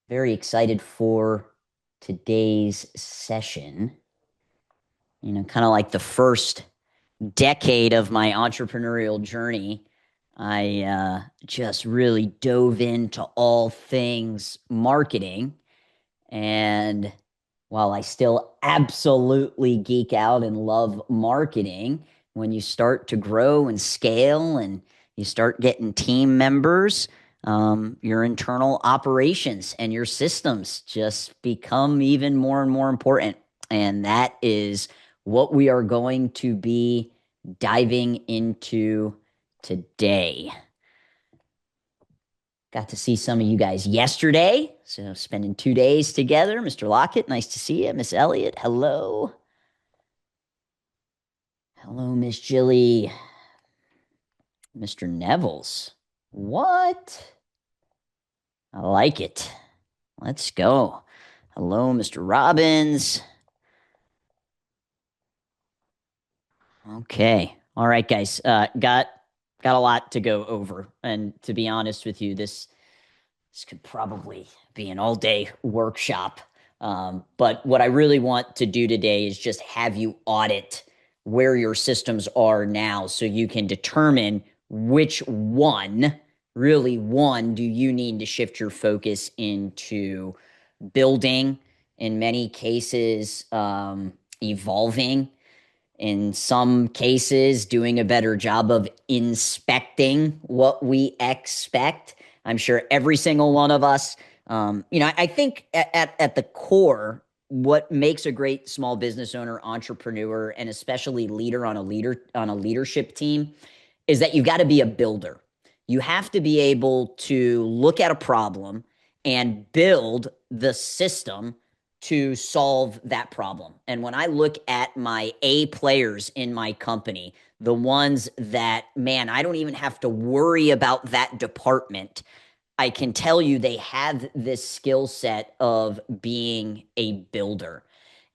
Very excited for today's session. Kind of like the first decade of my entrepreneurial journey, I just really dove into all things marketing. And while I still absolutely geek out and love marketing, when you start to grow and scale and you start getting team members, your internal operations and your systems just become even more and more important. And that is what we are going to be diving into today. Got to see some of you guys yesterday. So, spending 2 days together. Mr. Lockett, nice to see you. Miss Elliott, hello. Hello, Miss Jilly. Mr. Nevels. What? I like it. Let's go. Hello, Mr. Robbins. Okay. All right, guys. Got a lot to go over. And to be honest with you, this could probably be an all-day workshop. But what I really want to do today is just have you audit where your systems are now so you can determine which one, really one, do you need to shift your focus into building, in many cases, evolving, in some cases, doing a better job of inspecting what we expect. I'm sure every single one of us, I think at the core, what makes a great small business owner, entrepreneur, and especially leader on a leadership team is that you've got to be a builder. You have to be able to look at a problem and build the system to solve that problem. And when I look at my A players in my company, the ones that, man, I don't even have to worry about that department. I can tell you they have this skill set of being a builder.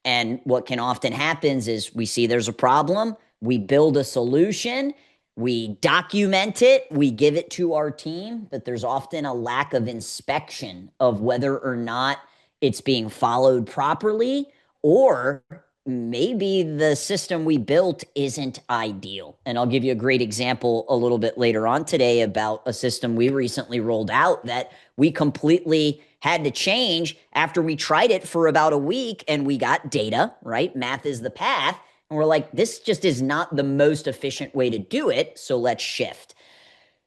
And what can often happens is we see there's a problem, we build a solution, we document it, we give it to our team, but there's often a lack of inspection of whether or not it's being followed properly, or maybe the system we built isn't ideal. And I'll give you a great example a little bit later on today about a system we recently rolled out that we completely had to change after we tried it for about a week and we got data, right? Math is the path. And we're like, this just is not the most efficient way to do it. So let's shift.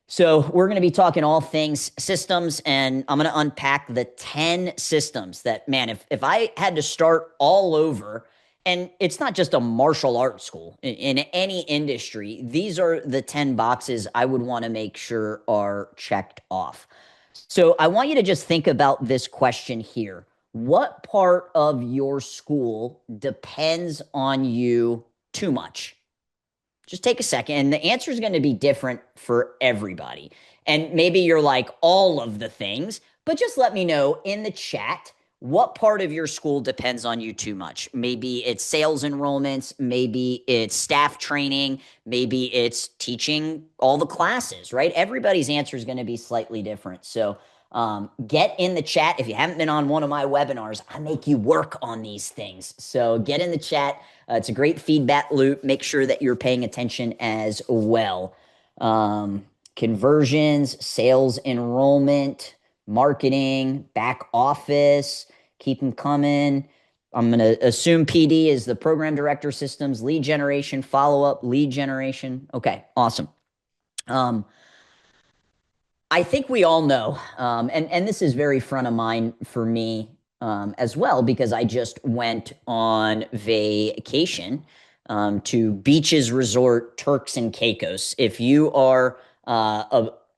So we're going to be talking all things systems, and I'm going to unpack the 10 systems that, man, if I had to start all over, and it's not just a martial arts school, in any industry, these are the 10 boxes I would want to make sure are checked off. So I want you to just think about this question here. What part of your school depends on you too much? Just take a second. And the answer is going to be different for everybody. And maybe you're like all of the things, but just let me know in the chat what part of your school depends on you too much. Maybe it's sales enrollments, maybe it's staff training, maybe it's teaching all the classes, right? Everybody's answer is going to be slightly different. So get in the chat. If you haven't been on one of my webinars, I make you work on these things. So get in the chat. It's a great feedback loop. Make sure that you're paying attention as well. Conversions, sales enrollment, marketing, back office, keep them coming. I'm going to assume PD is the program director systems, lead generation, follow-up, lead generation. Okay, awesome. I think we all know, and this is very front of mind for me as well, because I just went on vacation to Beaches Resort, Turks and Caicos. If you are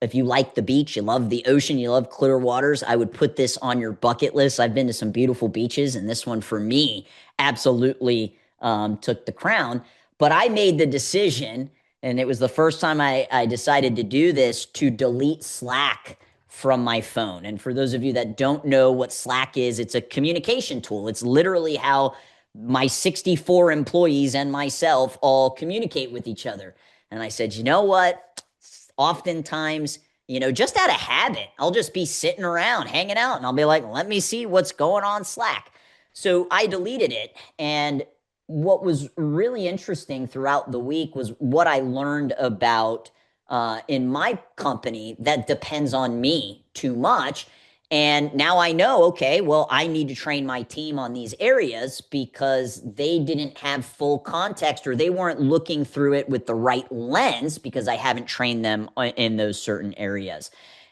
if you like the beach, you love the ocean, you love clear waters, I would put this on your bucket list. I've been to some beautiful beaches, and this one for me absolutely took the crown. But I made the decision, and it was the first time I decided to do this, to delete Slack from my phone. And for those of you that don't know what Slack is, it's a communication tool. It's literally how my 64 employees and myself all communicate with each other. And I said, you know what? Oftentimes just out of habit. I'll just be sitting around hanging out and I'll be like, let me see what's going on Slack. So I deleted it. And what was really interesting throughout the week was what I learned about in my company that depends on me too much. And now I know, okay, well, I need to train my team on these areas because they didn't have full context or they weren't looking through it with the right lens because I haven't trained them in those certain areas.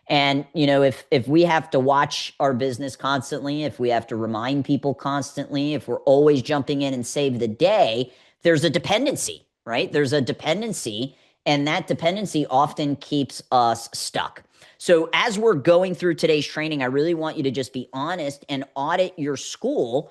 And if we have to watch our business constantly, if we have to remind people constantly, if we're always jumping in and save the day, there's a dependency, right? There's a dependency, and that dependency often keeps us stuck. So as we're going through today's training, I really want you to just be honest and audit your school,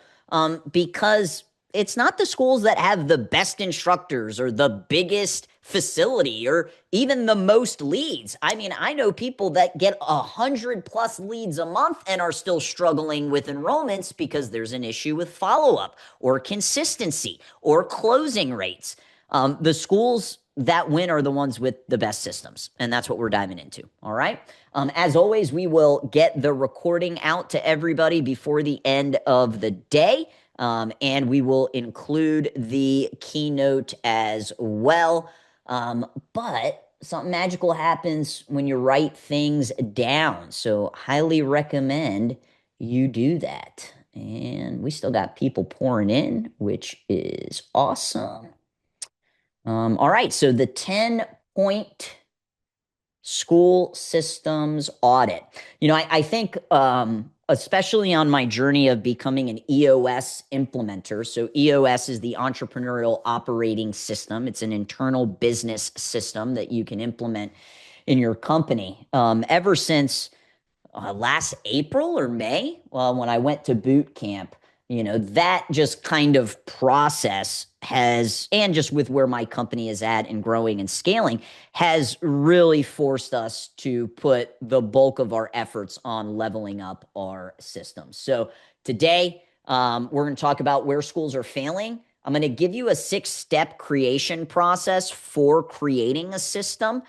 because it's not the schools that have the best instructors or the biggest facility or even the most leads. I mean, I know people that get 100+ leads a month and are still struggling with enrollments because there's an issue with follow-up or consistency or closing rates. The schools that win are the ones with the best systems. And that's what we're diving into. All right. As always, we will get the recording out to everybody before the end of the day. And we will include the keynote as well. But something magical happens when you write things down. So highly recommend you do that. And we still got people pouring in, which is awesome. All right, so the 10-point school systems audit. I think, especially on my journey of becoming an EOS implementer. So EOS is the Entrepreneurial Operating System. It's an internal business system that you can implement in your company. Ever since last April or May, when I went to boot camp, that just kind of process has, and just with where my company is at and growing and scaling, has really forced us to put the bulk of our efforts on leveling up our systems. So today, we're going to talk about where schools are failing. I'm going to give you a 6-step creation process for creating a system.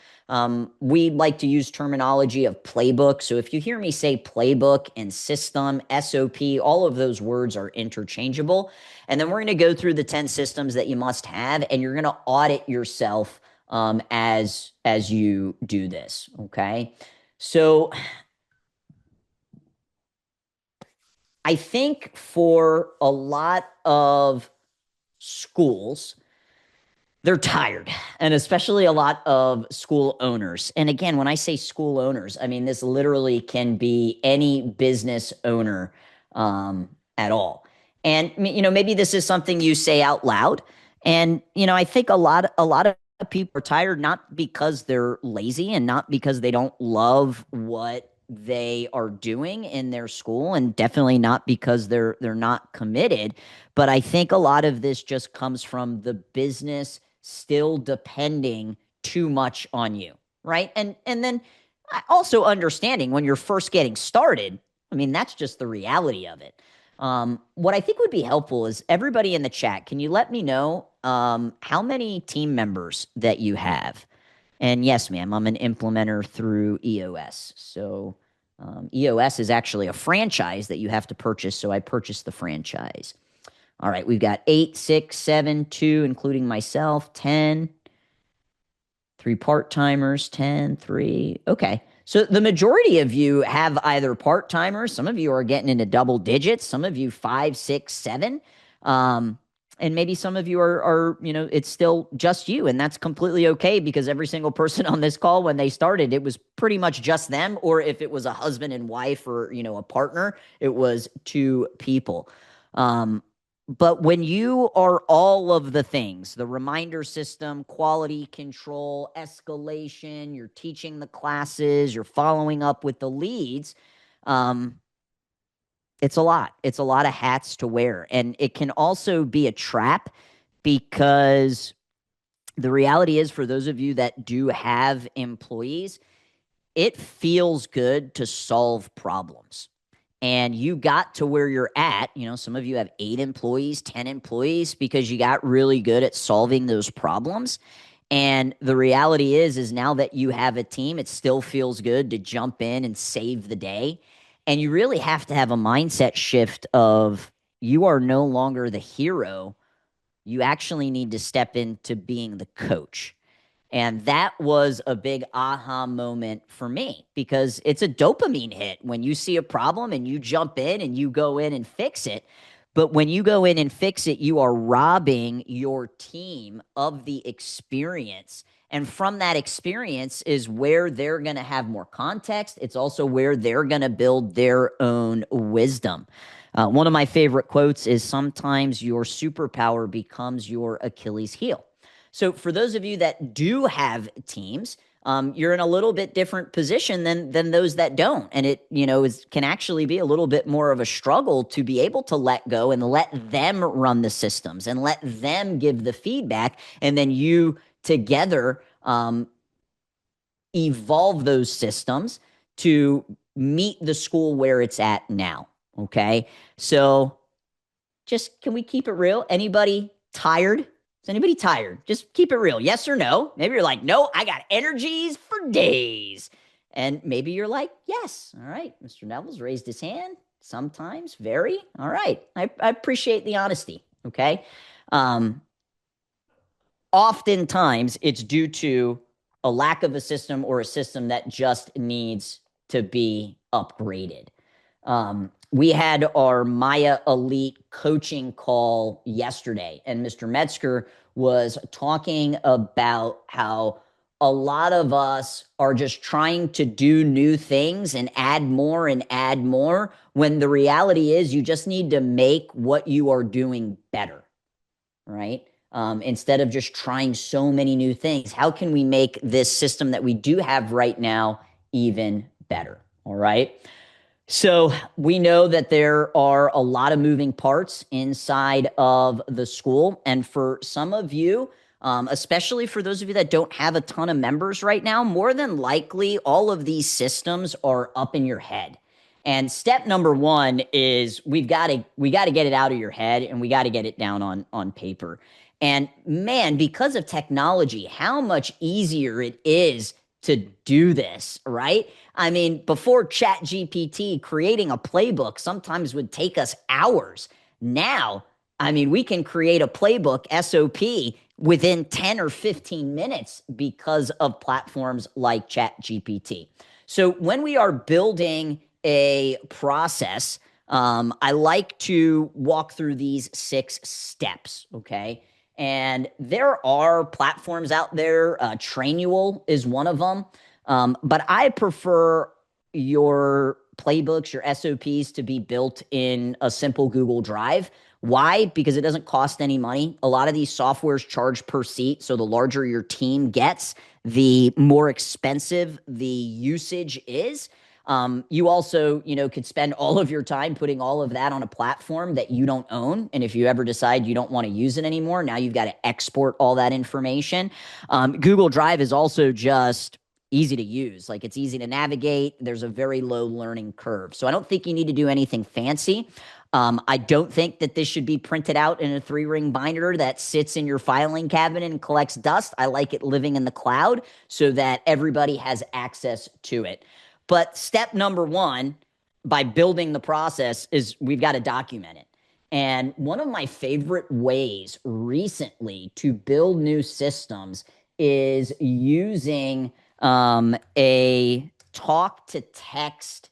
We like to use terminology of playbook. So if you hear me say playbook and system, SOP, all of those words are interchangeable. And then we're going to go through the 10 systems that you must have, and you're going to audit yourself as you do this. Okay. So I think for a lot of schools, they're tired, and especially a lot of school owners. And again, when I say school owners, I mean this literally can be any business owner at all. And maybe this is something you say out loud. And I think a lot of people are tired not because they're lazy and not because they don't love what they are doing in their school, and definitely not because they're not committed. But I think a lot of this just comes from the business still depending too much on you, right? And then also understanding when you're first getting started, I mean, that's just the reality of it. What I think would be helpful is everybody in the chat, can you let me know how many team members that you have? And yes, ma'am, I'm an implementer through EOS. So EOS is actually a franchise that you have to purchase. So I purchased the franchise. All right, we've got 8, 6, 7, 2, including myself, 10, 3 part-timers, 10, 3. Okay. So the majority of you have either part-timers. Some of you are getting into double digits. Some of you 5, 6, 7. And maybe some of you are, it's still just you. And that's completely okay, because every single person on this call, when they started, it was pretty much just them. Or if it was a husband and wife or, a partner, it was 2 people. But when you are all of the things, the reminder system, quality control, escalation, you're teaching the classes, you're following up with the leads, it's a lot. It's a lot of hats to wear. And it can also be a trap, because the reality is, for those of you that do have employees, it feels good to solve problems. And you got to where you're at. Some of you have 8 employees, 10 employees, because you got really good at solving those problems. And the reality is now that you have a team, it still feels good to jump in and save the day. And you really have to have a mindset shift of you are no longer the hero. You actually need to step into being the coach. And that was a big aha moment for me because it's a dopamine hit when you see a problem and you jump in and you go in and fix it. But when you go in and fix it, you are robbing your team of the experience. And from that experience is where they're going to have more context. It's also where they're going to build their own wisdom. One of my favorite quotes is sometimes your superpower becomes your Achilles heel. So for those of you that do have teams, you're in a little bit different position than those that don't, and it can actually be a little bit more of a struggle to be able to let go and let them run the systems and let them give the feedback, and then you together evolve those systems to meet the school where it's at now. Okay, so just can we keep it real? Anybody tired? Is anybody tired? Just keep it real. Yes or no? Maybe you're like, no, I got energies for days. And maybe you're like, yes. All right. Mr. Neville's raised his hand. Sometimes, very. All right. I appreciate the honesty. Okay. Oftentimes, it's due to a lack of a system or a system that just needs to be upgraded. We had our Maya Elite coaching call yesterday, and Mr. Metzger was talking about how a lot of us are just trying to do new things and add more, when the reality is you just need to make what you are doing better, right? Instead of just trying so many new things, how can we make this system that we do have right now even better? All right. So we know that there are a lot of moving parts inside of the school. And for some of you, especially for those of you that don't have a ton of members right now, more than likely all of these systems are up in your head. And step number one is we got to get it out of your head and we got to get it down on paper. And man, because of technology, how much easier it is to do this, right? I mean, before ChatGPT, creating a playbook sometimes would take us hours. Now, I mean, we can create a playbook SOP within 10 or 15 minutes because of platforms like ChatGPT. So when we are building a process, I like to walk through these 6 steps, okay? And there are platforms out there. Trainual is one of them. But I prefer your playbooks, your SOPs to be built in a simple Google Drive. Why? Because it doesn't cost any money. A lot of these softwares charge per seat. So the larger your team gets, the more expensive the usage is. You also, could spend all of your time putting all of that on a platform that you don't own. And if you ever decide you don't want to use it anymore, now you've got to export all that information. Google Drive is also just easy to use. Like, it's easy to navigate. There's a very low learning curve. So I don't think you need to do anything fancy. I don't think that this should be printed out in a 3-ring binder that sits in your filing cabinet and collects dust. I like it living in the cloud so that everybody has access to it. But step number one, by building the process, is we've got to document it. And one of my favorite ways recently to build new systems is using a talk-to-text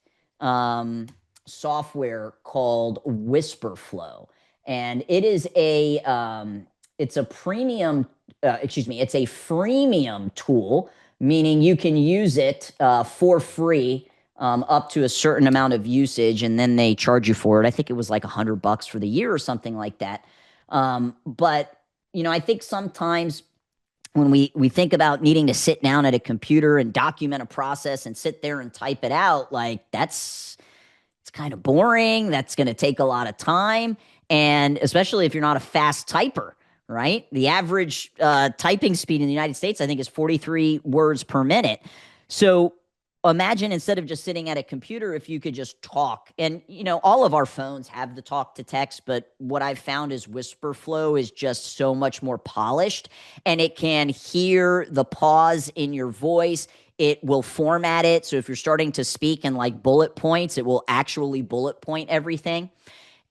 software called Whisperflow. And it is it's a freemium tool, meaning you can use it for free up to a certain amount of usage, and then they charge you for it. I think it was like $100 for the year or something like that. But I think sometimes when we think about needing to sit down at a computer and document a process and sit there and type it out, like it's kind of boring. That's going to take a lot of time, and especially if you're not a fast typer. Right? The average typing speed in the United States, I think, is 43 words per minute. So imagine instead of just sitting at a computer, if you could just talk. And, all of our phones have the talk to text, but what I've found is Whisper Flow is just so much more polished, and it can hear the pause in your voice. It will format it. So if you're starting to speak in like bullet points, it will actually bullet point everything.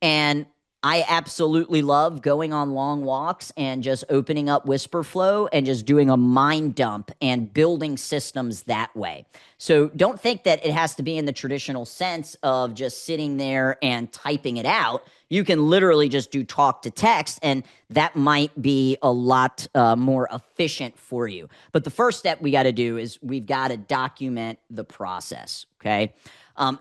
And I absolutely love going on long walks and just opening up Whisper Flow and just doing a mind dump and building systems that way. So don't think that it has to be in the traditional sense of just sitting there and typing it out. You can literally just do talk to text, and that might be a lot more efficient for you. But the first step we got to do is we've got to document the process. Okay.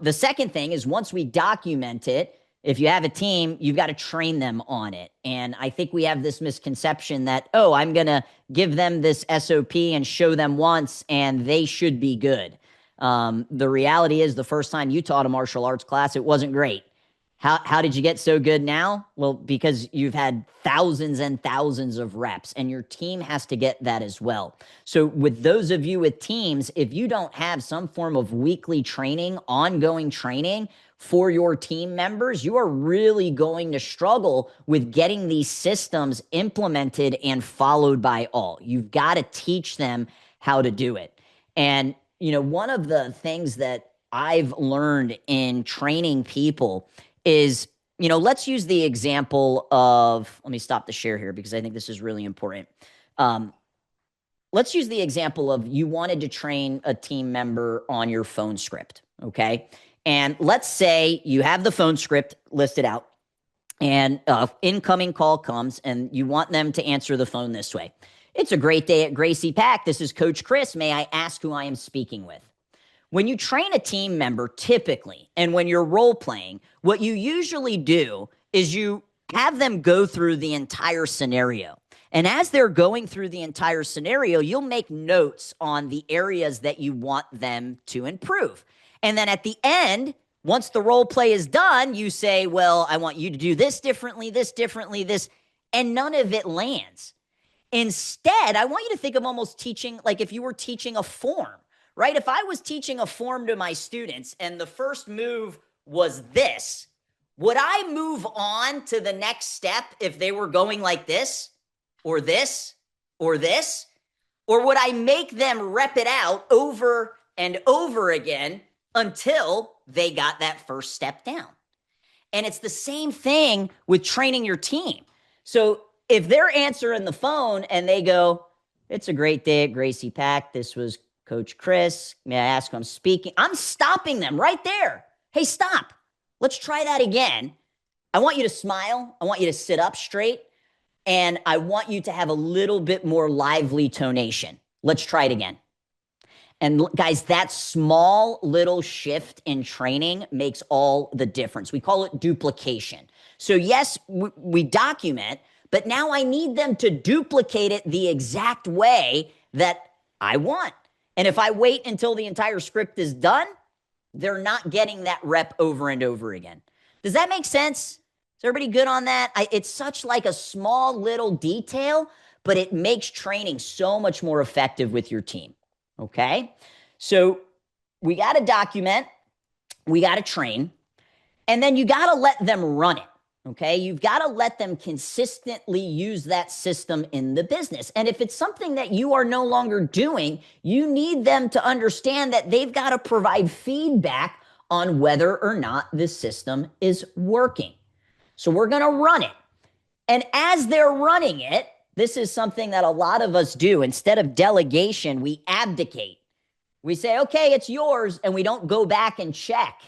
The second thing is once we document it, if you have a team, you've got to train them on it. And I think we have this misconception that, oh, I'm going to give them this SOP and show them once and they should be good. The reality is the first time you taught a martial arts class, it wasn't great. How did you get so good now? Well, because you've had thousands and thousands of reps, and your team has to get that as well. So with those of you with teams, if you don't have some form of weekly training, ongoing training for your team members, you are really going to struggle with getting these systems implemented and followed by all. You've got to teach them how to do it. And, one of the things that I've learned in training people is, let's use the example of, let me stop the share here because I think this is really important. Let's use the example of you wanted to train a team member on your phone script, okay? And let's say you have the phone script listed out and incoming call comes and you want them to answer the phone this way. It's a great day at Gracie Pack. This is Coach Chris. May I ask who I am speaking with? When you train a team member, typically, and when you're role playing, what you usually do is you have them go through the entire scenario. And as they're going through the entire scenario, you'll make notes on the areas that you want them to improve. And then at the end, once the role play is done, you say, well, I want you to do this differently, this, and none of it lands. Instead, I want you to think of almost teaching, like if you were teaching a form, right? If I was teaching a form to my students and the first move was this, would I move on to the next step if they were going like this or this or this? Or would I make them rep it out over and over again until they got that first step down? And it's the same thing with training your team. So if they're answering the phone and they go, it's a great day at Gracie Pack. This was Coach Chris, may I ask who I'm speaking? I'm stopping them right there. Hey, stop. Let's try that again. I want you to smile. I want you to sit up straight. And I want you to have a little bit more lively tonation. Let's try it again. And guys, that small little shift in training makes all the difference. We call it duplication. So yes, we document, but now I need them to duplicate it the exact way that I want. And if I wait until the entire script is done, they're not getting that rep over and over again. Does that make sense? Is everybody good on that? It's such like a small little detail, but it makes training so much more effective with your team. Okay? So we got to document, we got to train, and then you got to let them run it. Okay, you've got to let them consistently use that system in the business. And if it's something that you are no longer doing, you need them to understand that they've got to provide feedback on whether or not this system is working. So we're going to run it. And as they're running it, this is something that a lot of us do. Instead of delegation, we abdicate. We say, okay, it's yours, and we don't go back and check.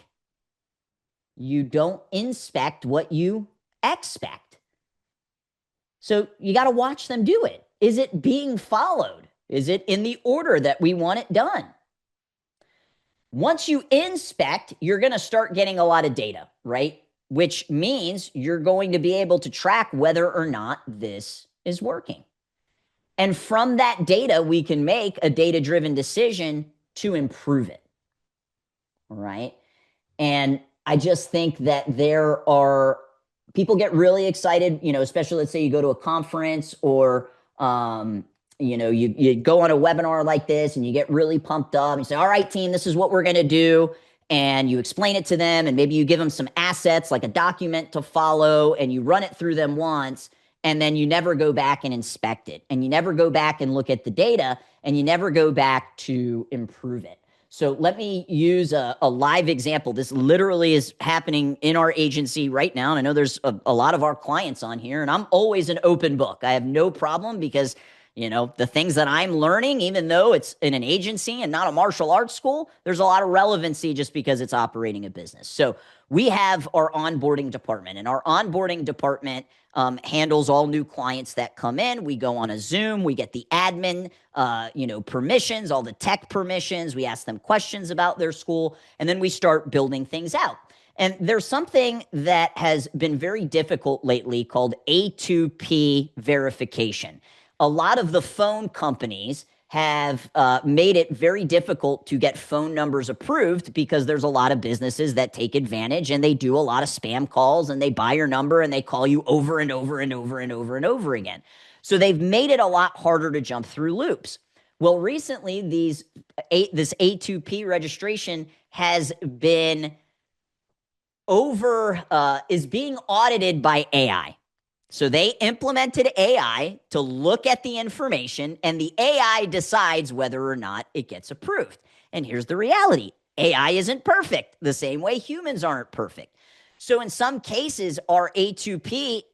You don't inspect what you expect. So you got to watch them do it. Is it being followed? Is it in the order that we want it done? Once you inspect, you're going to start getting a lot of data, right? Which means you're going to be able to track whether or not this is working. And from that data, we can make a data-driven decision to improve it. All right. And I just think that there are people get really excited, especially let's say you go to a conference or you go on a webinar like this and you get really pumped up and you say, all right, team, this is what we're going to do. And you explain it to them, and maybe you give them some assets like a document to follow, and you run it through them once, and then you never go back and inspect it, and you never go back and look at the data, and you never go back to improve it. So let me use a live example. This literally is happening in our agency right now. And I know there's a lot of our clients on here, and I'm always an open book. I have no problem because the things that I'm learning, even though it's in an agency and not a martial arts school, there's a lot of relevancy just because it's operating a business. So we have our onboarding department, and our onboarding department handles all new clients that come in. We go on a Zoom, we get the admin, permissions, all the tech permissions. We ask them questions about their school, and then we start building things out. And there's something that has been very difficult lately called A2P verification. A lot of the phone companies have made it very difficult to get phone numbers approved because there's a lot of businesses that take advantage, and they do a lot of spam calls, and they buy your number and they call you over and over and over and over and over again. So they've made it a lot harder to jump through loops. Well, recently this A2P registration has been is being audited by AI. So they implemented AI to look at the information, and the AI decides whether or not it gets approved. And here's the reality. AI isn't perfect, the same way humans aren't perfect. So in some cases, our A2P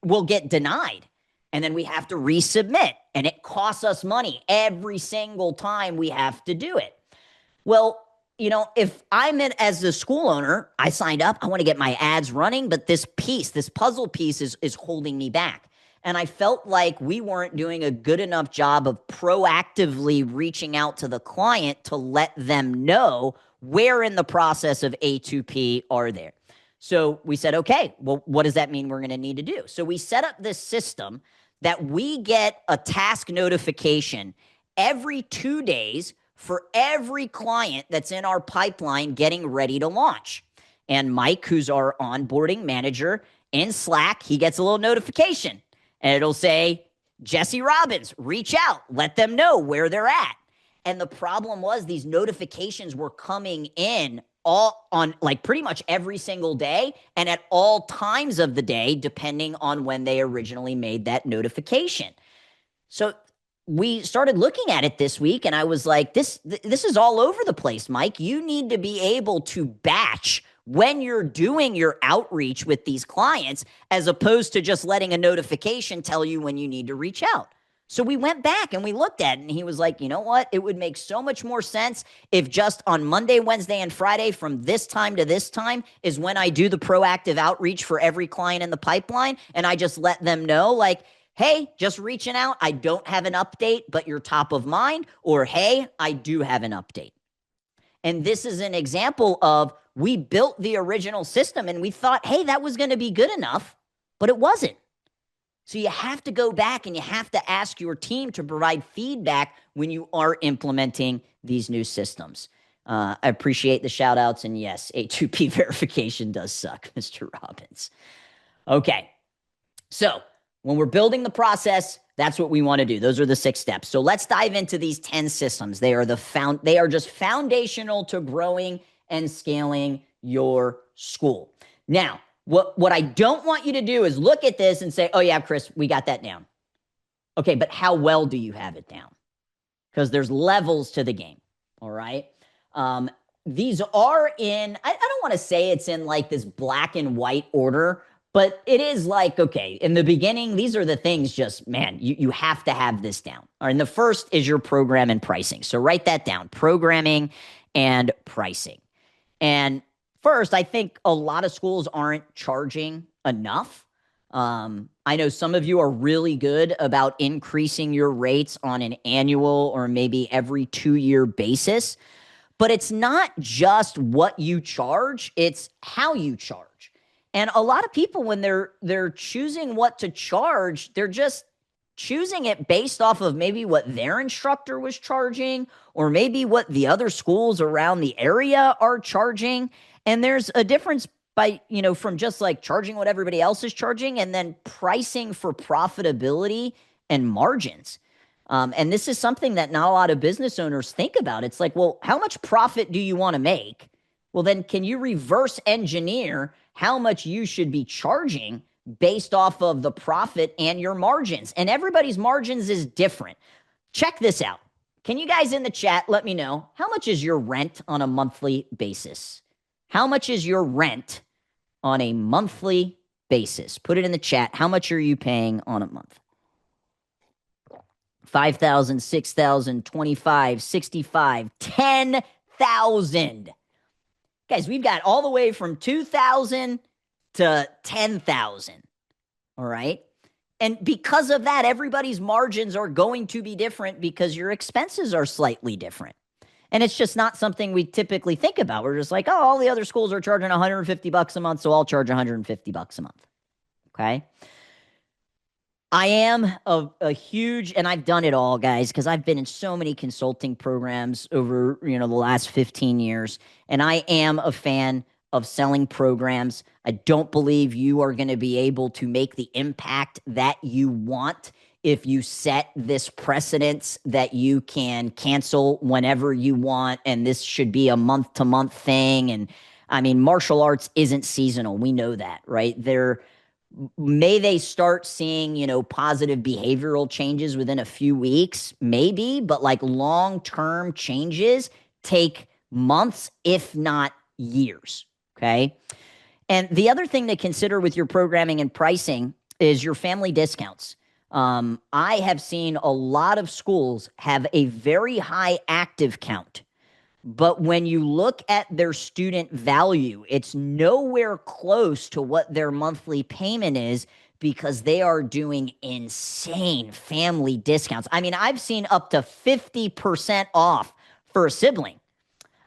will get denied, and then we have to resubmit, and it costs us money every single time we have to do it. Well, if I'm as the school owner, I signed up, I want to get my ads running, but this puzzle piece is holding me back. And I felt like we weren't doing a good enough job of proactively reaching out to the client to let them know where in the process of A2P are there. So we said, okay, well, what does that mean we're going to need to do? So we set up this system that we get a task notification every 2 days for every client that's in our pipeline getting ready to launch. And Mike, who's our onboarding manager in Slack, he gets a little notification, and it'll say, Jesse Robbins, reach out, let them know where they're at. And the problem was these notifications were coming in all on like pretty much every single day and at all times of the day, depending on when they originally made that notification. So we started looking at it this week, and I was like, this is all over the place, Mike. You need to be able to batch when you're doing your outreach with these clients, as opposed to just letting a notification tell you when you need to reach out. So we went back and we looked at it, and he was like, you know what? It would make so much more sense if just on Monday, Wednesday, and Friday from this time to this time is when I do the proactive outreach for every client in the pipeline, and I just let them know, like, hey, just reaching out. I don't have an update, but you're top of mind. Or, hey, I do have an update. And this is an example of we built the original system and we thought, hey, that was going to be good enough, but it wasn't. So you have to go back and you have to ask your team to provide feedback when you are implementing these new systems. I appreciate the shout outs. And yes, A2P verification does suck, Mr. Robbins. Okay. So when we're building the process, that's what we want to do. Those are the 6 steps. So let's dive into these 10 systems. They are just foundational to growing and scaling your school. Now, what I don't want you to do is look at this and say, oh yeah, Chris, we got that down. Okay, but how well do you have it down? Because there's levels to the game. All right. These are in, I don't want to say it's in like this black and white order, but it is like, okay, in the beginning, these are the things just, man, you have to have this down. All right, and the first is your program and pricing. So write that down, programming and pricing. And first, I think a lot of schools aren't charging enough. I know some of you are really good about increasing your rates on an annual or maybe every 2-year basis, but it's not just what you charge, it's how you charge. And a lot of people, when they're choosing what to charge, they're just choosing it based off of maybe what their instructor was charging, or maybe what the other schools around the area are charging. And there's a difference from just like charging what everybody else is charging and then pricing for profitability and margins. And this is something that not a lot of business owners think about. It's like, well, how much profit do you want to make? Well, then can you reverse engineer how much you should be charging based off of the profit and your margins? And everybody's margins is different. Check this out. Can you guys in the chat let me know how much is your rent on a monthly basis? How much is your rent on a monthly basis? Put it in the chat. How much are you paying on a month? 5,000, 6,000, 25, 65, 10,000. Guys, we've got all the way from 2,000 to 10,000. All right. And because of that, everybody's margins are going to be different because your expenses are slightly different. And it's just not something we typically think about. We're just like, oh, all the other schools are charging $150 a month, so I'll charge $150 a month. Okay. I am a huge, and I've done it all, guys, because I've been in so many consulting programs over, the last 15 years. And I am a fan of selling programs. I don't believe you are going to be able to make the impact that you want if you set this precedence that you can cancel whenever you want. And this should be a month-to-month thing. And I mean, martial arts isn't seasonal. We know that, right? May they start seeing, positive behavioral changes within a few weeks? Maybe, but like long-term changes take months, if not years. Okay. And the other thing to consider with your programming and pricing is your family discounts. I have seen a lot of schools have a very high active count. But when you look at their student value, it's nowhere close to what their monthly payment is because they are doing insane family discounts. I mean, I've seen up to 50% off for a sibling.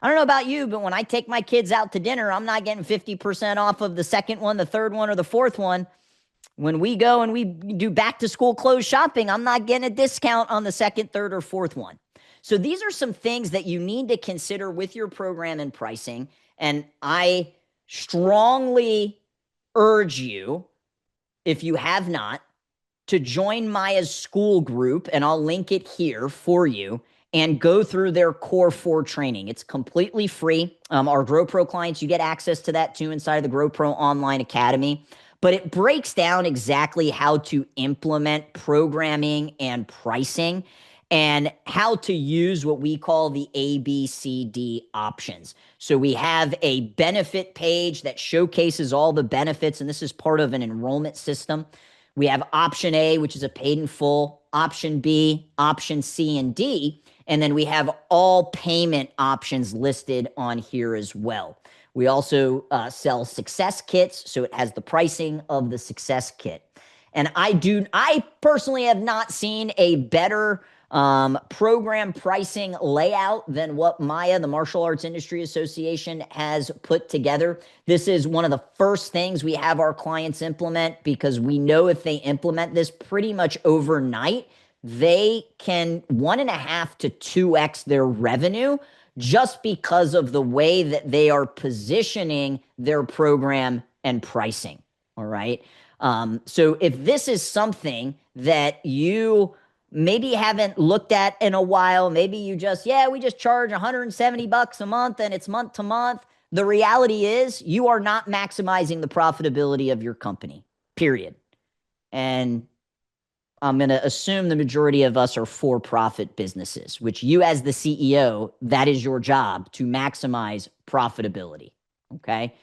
I don't know about you, but when I take my kids out to dinner, I'm not getting 50% off of the second one, the third one, or the fourth one. When we go and we do back to school clothes shopping, I'm not getting a discount on the second, third, or fourth one. So these are some things that you need to consider with your program and pricing. And I strongly urge you, if you have not, to join Maya's school group, and I'll link it here for you, and go through their Core 4 training. It's completely free. Our Grow Pro clients, you get access to that too inside of the Grow Pro Online Academy. But it breaks down exactly how to implement programming and pricing and how to use what we call the ABCD options. So we have a benefit page that showcases all the benefits, and this is part of an enrollment system. We have option A, which is a paid in full, option B, option C, and D, and then we have all payment options listed on here as well. We also sell success kits, so it has the pricing of the success kit. And I personally have not seen a better program pricing layout than what Maya, the Martial Arts Industry Association, has put together. This is one of the first things we have our clients implement because we know if they implement this pretty much overnight, they can 1.5 to 2x their revenue just because of the way that they are positioning their program and pricing. All right. So if this is something that you maybe haven't looked at in a while, maybe you just, we just charge $170 a month and it's month to month. The reality is you are not maximizing the profitability of your company, period. And I'm going to assume the majority of us are for-profit businesses, which you as the CEO, that is your job to maximize profitability. Okay.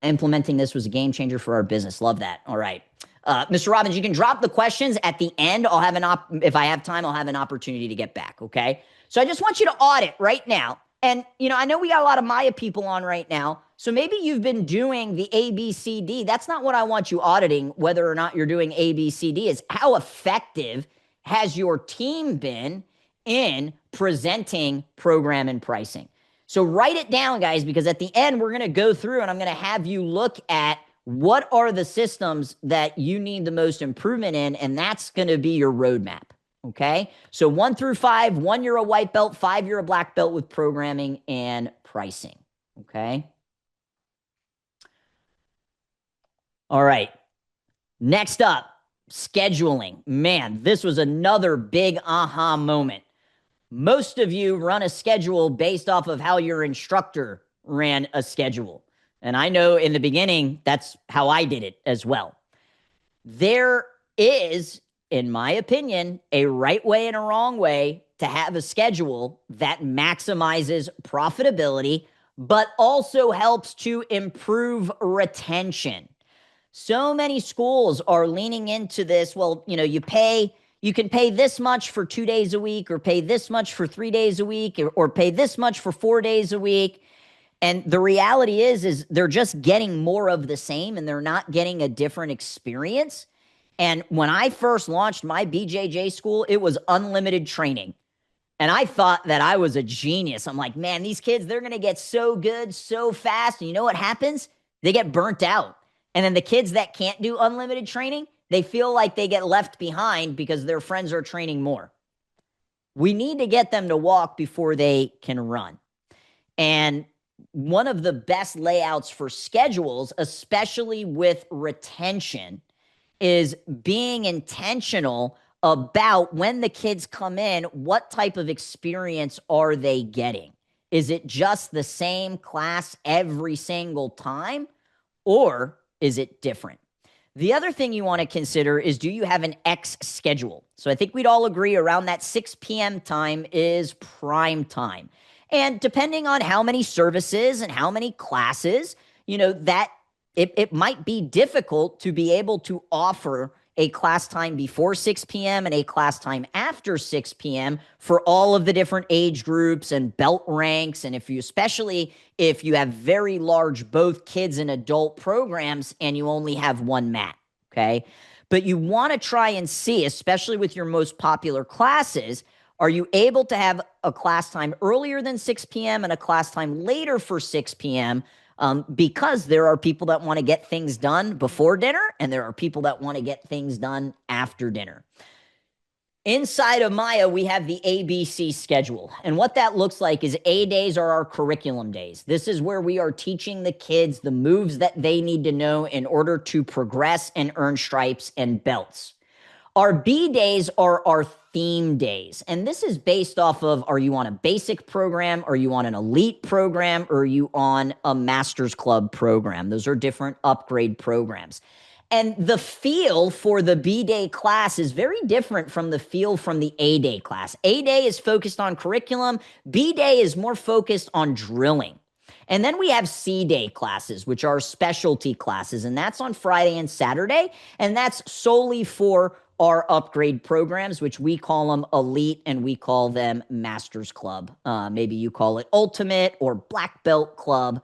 Implementing this was a game changer for our business. Love that. All right. Mr. Robbins, you can drop the questions at the end. I'll have if I have time, I'll have an opportunity to get back. Okay. So I just want you to audit right now. And, I know we got a lot of Maya people on right now. So maybe you've been doing the ABCD. That's not what I want you auditing, whether or not you're doing ABCD. Is how effective has your team been in presenting program and pricing? So write it down, guys, because at the end, we're going to go through and I'm going to have you look at what are the systems that you need the most improvement in, and that's going to be your roadmap. Okay. So 1 through 5, 1, you're a white belt, 5, you're a black belt with programming and pricing. Okay. All right. Next up, Scheduling. Man, this was another big aha moment. Most of you run a schedule based off of how your instructor ran a schedule. And I know in the beginning, that's how I did it as well. There is, in my opinion, a right way and a wrong way to have a schedule that maximizes profitability, but also helps to improve retention. So many schools are leaning into this. Well, you can pay this much for 2 days a week, or pay this much for 3 days a week, or pay this much for 4 days a week. And the reality is they're just getting more of the same, and they're not getting a different experience. And when I first launched my BJJ school, it was unlimited training. And I thought that I was a genius. I'm like, man, these kids, they're going to get so good so fast. And you know what happens? They get burnt out. And then the kids that can't do unlimited training, they feel like they get left behind because their friends are training more. We need to get them to walk before they can run. And one of the best layouts for schedules, especially with retention, is being intentional about when the kids come in, what type of experience are they getting? Is it just the same class every single time, or is it different? The other thing you want to consider is, do you have an X schedule? So I think we'd all agree around that 6 p.m. time is prime time. And depending on how many services and how many classes, that it might be difficult to be able to offer a class time before 6 p.m. and a class time after 6 p.m. for all of the different age groups and belt ranks. And especially if you have very large, both kids and adult programs, and you only have one mat, okay? But you want to try and see, especially with your most popular classes, are you able to have a class time earlier than 6 p.m. and a class time later for 6 p.m.? Because there are people that want to get things done before dinner, and there are people that want to get things done after dinner. Inside of Maya, we have the ABC schedule. And what that looks like is A days are our curriculum days. This is where we are teaching the kids the moves that they need to know in order to progress and earn stripes and belts. Our B days are our theme days. And this is based off of, are you on a basic program? Are you on an elite program? Or are you on a master's club program? Those are different upgrade programs. And the feel for the B day class is very different from the feel from the A day class. A day is focused on curriculum. B day is more focused on drilling. And then we have C day classes, which are specialty classes. And that's on Friday and Saturday. And that's solely for our upgrade programs, which we call them elite and we call them master's club. Maybe you call it ultimate or black belt club.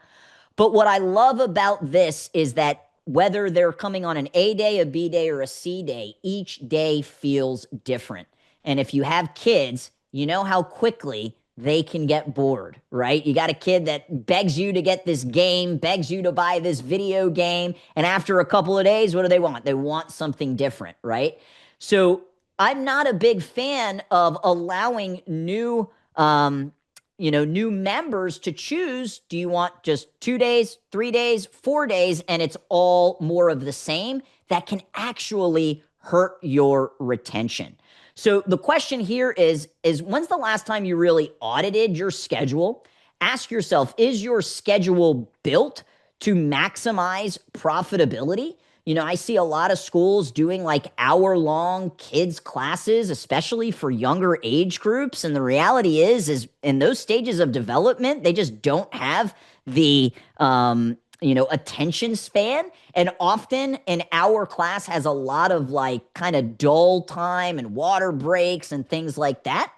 But what I love about this is that whether they're coming on an A day, a B day, or a C day, each day feels different. And if you have kids, you know how quickly they can get bored, right? You got a kid that begs you to get this game, begs you to buy this video game. And after a couple of days, what do they want? They want something different, right? So I'm not a big fan of allowing new members to choose. Do you want just 2 days, 3 days, 4 days, and it's all more of the same? That can actually hurt your retention. So the question here is when's the last time you really audited your schedule? Ask yourself, is your schedule built to maximize profitability? I see a lot of schools doing like hour-long kids classes, especially for younger age groups. And the reality is in those stages of development, they just don't have the, attention span. And often an hour class has a lot of like kind of dull time and water breaks and things like that.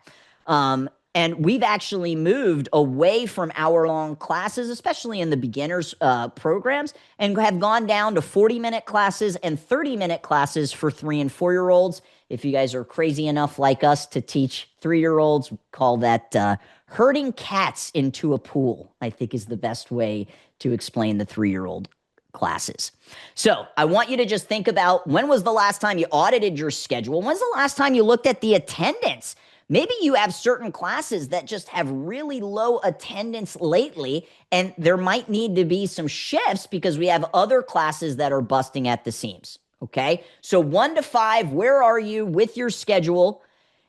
And we've actually moved away from hour-long classes, especially in the beginners programs, and have gone down to 40-minute classes and 30-minute classes for 3- and 4-year-olds. If you guys are crazy enough like us to teach 3-year-olds, we call that herding cats into a pool, I think is the best way to explain the 3-year-old classes. So I want you to just think about, when was the last time you audited your schedule? When's the last time you looked at the attendance? Maybe you have certain classes that just have really low attendance lately, and there might need to be some shifts because we have other classes that are busting at the seams. Okay. So 1 to 5, where are you with your schedule?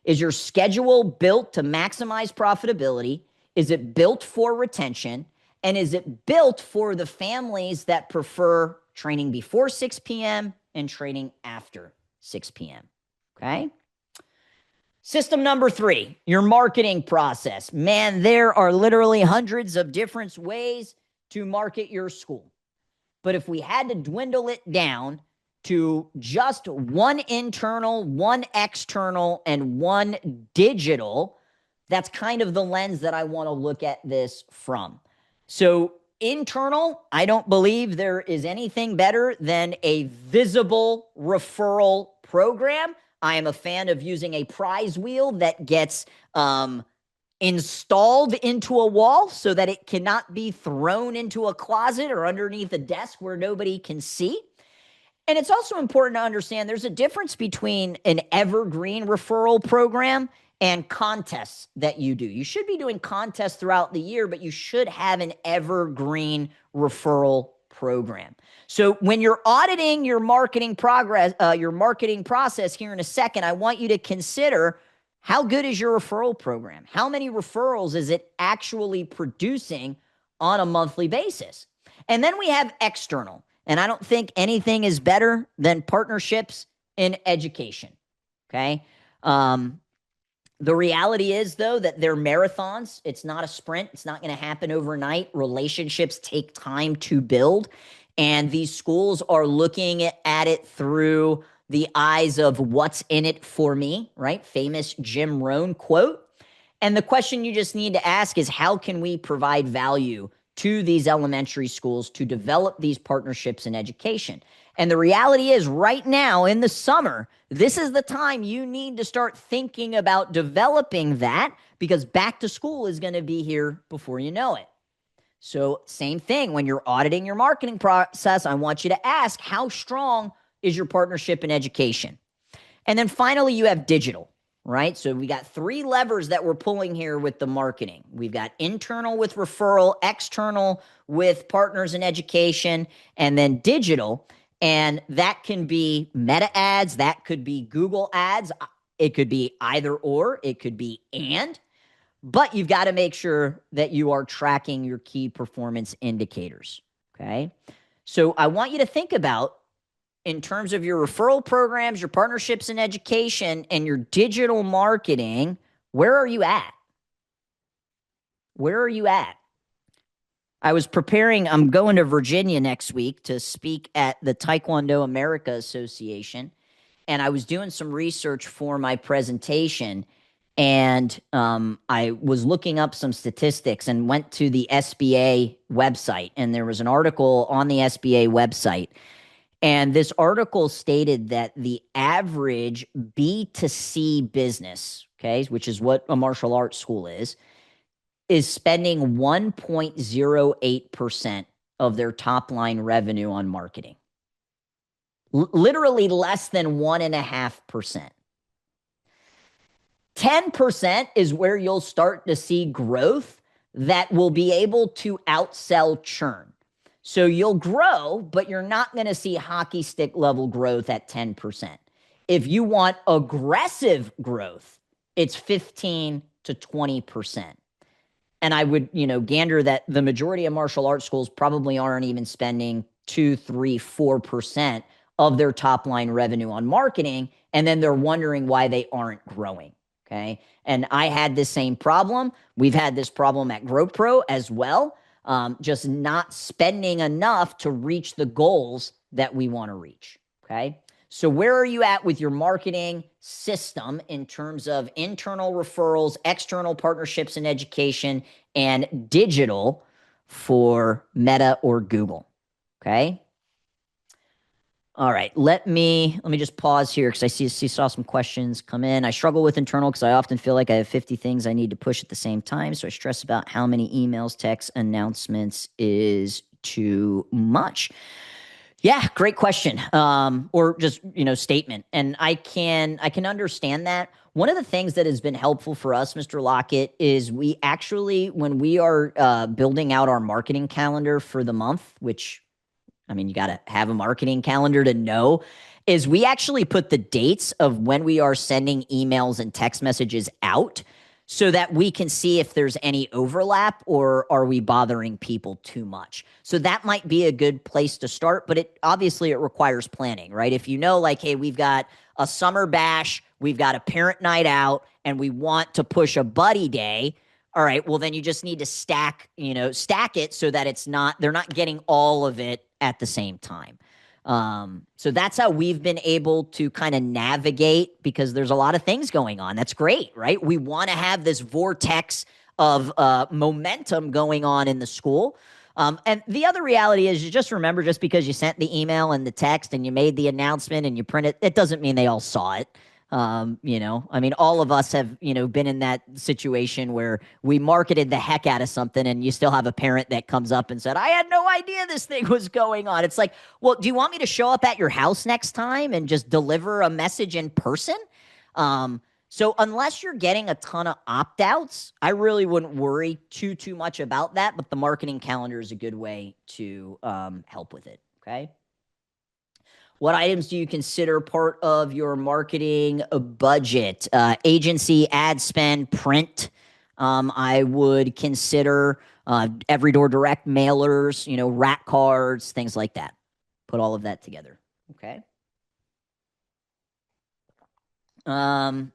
Is your schedule built to maximize profitability? Is it built for retention? And is it built for the families that prefer training before 6 p.m. and training after 6 p.m.? Okay. System number 3, your marketing process. Man, there are literally hundreds of different ways to market your school. But if we had to dwindle it down to just one internal, one external, and one digital, that's kind of the lens that I want to look at this from. So internal, I don't believe there is anything better than a visible referral program. I am a fan of using a prize wheel that gets installed into a wall so that it cannot be thrown into a closet or underneath a desk where nobody can see. And it's also important to understand there's a difference between an evergreen referral program and contests that you do. You should be doing contests throughout the year, but you should have an evergreen referral program. So when you're auditing your marketing progress, your marketing process here in a second, I want you to consider, how good is your referral program? How many referrals is it actually producing on a monthly basis? And then we have external. And I don't think anything is better than partnerships in education. Okay. The reality is, though, that they're marathons. It's not a sprint. It's not going to happen overnight. Relationships take time to build. And these schools are looking at it through the eyes of what's in it for me, right? Famous Jim Rohn quote. And the question you just need to ask is, how can we provide value to these elementary schools to develop these partnerships in education? And the reality is, right now in the summer, this is the time you need to start thinking about developing that, because back to school is going to be here before you know it. So same thing, when you're auditing your marketing process, I want you to ask, how strong is your partnership in education? And then finally, you have digital, right? So we got 3 levers that we're pulling here with the marketing. We've got internal with referral, external with partners in education, and then digital. And that can be Meta ads, that could be Google ads, it could be either or, it could be and. But you've got to make sure that you are tracking your key performance indicators, okay? So I want you to think about, in terms of your referral programs, your partnerships in education, and your digital marketing, where are you at? Where are you at? I was preparing, I'm going to Virginia next week to speak at the Taekwondo America Association, and I was doing some research for my presentation, and I was looking up some statistics and went to the SBA website, and there was an article on the SBA website. And this article stated that the average B2C business, okay, which is what a martial arts school is spending 1.08% of their top line revenue on marketing. Literally less than 1.5%. 10% is where you'll start to see growth that will be able to outsell churn. So you'll grow, but you're not going to see hockey stick level growth at 10%. If you want aggressive growth, it's 15 to 20%. And I would, gander that the majority of martial arts schools probably aren't even spending 2, 3, 4% of their top line revenue on marketing. And then they're wondering why they aren't growing. Okay. And I had the same problem. We've had this problem at GrowPro as well. Just not spending enough to reach the goals that we want to reach. Okay. So where are you at with your marketing system in terms of internal referrals, external partnerships in education, and digital for Meta or Google? Okay. All right, let me just pause here because I saw some questions come in. I struggle with internal because I often feel like I have 50 things I need to push at the same time. So I stress about how many emails, texts, announcements is too much. Yeah, great question. Or just, statement. And I can understand that. One of the things that has been helpful for us, Mr. Lockett, is we actually, when we are building out our marketing calendar for the month, which I mean, you got to have a marketing calendar to know, is we actually put the dates of when we are sending emails and text messages out so that we can see if there's any overlap or are we bothering people too much. So that might be a good place to start, but it requires planning, right? If you know, like, hey, we've got a summer bash, we've got a parent night out, and we want to push a buddy day. All right, well then you just need to stack it so that they're not getting all of it at the same time. So that's how we've been able to kind of navigate, because there's a lot of things going on. That's great, right? We want to have this vortex of momentum going on in the school. And the other reality is, you just remember, just because you sent the email and the text and you made the announcement and you print it, it doesn't mean they all saw it. I mean, all of us have, been in that situation where we marketed the heck out of something and you still have a parent that comes up and said, I had no idea this thing was going on. It's like, well, do you want me to show up at your house next time and just deliver a message in person? So unless you're getting a ton of opt-outs, I really wouldn't worry too much about that, but the marketing calendar is a good way to help with it, okay? What items do you consider part of your marketing budget? Agency, ad spend, print. I would consider every door direct mailers, rat cards, things like that. Put all of that together. Okay. Can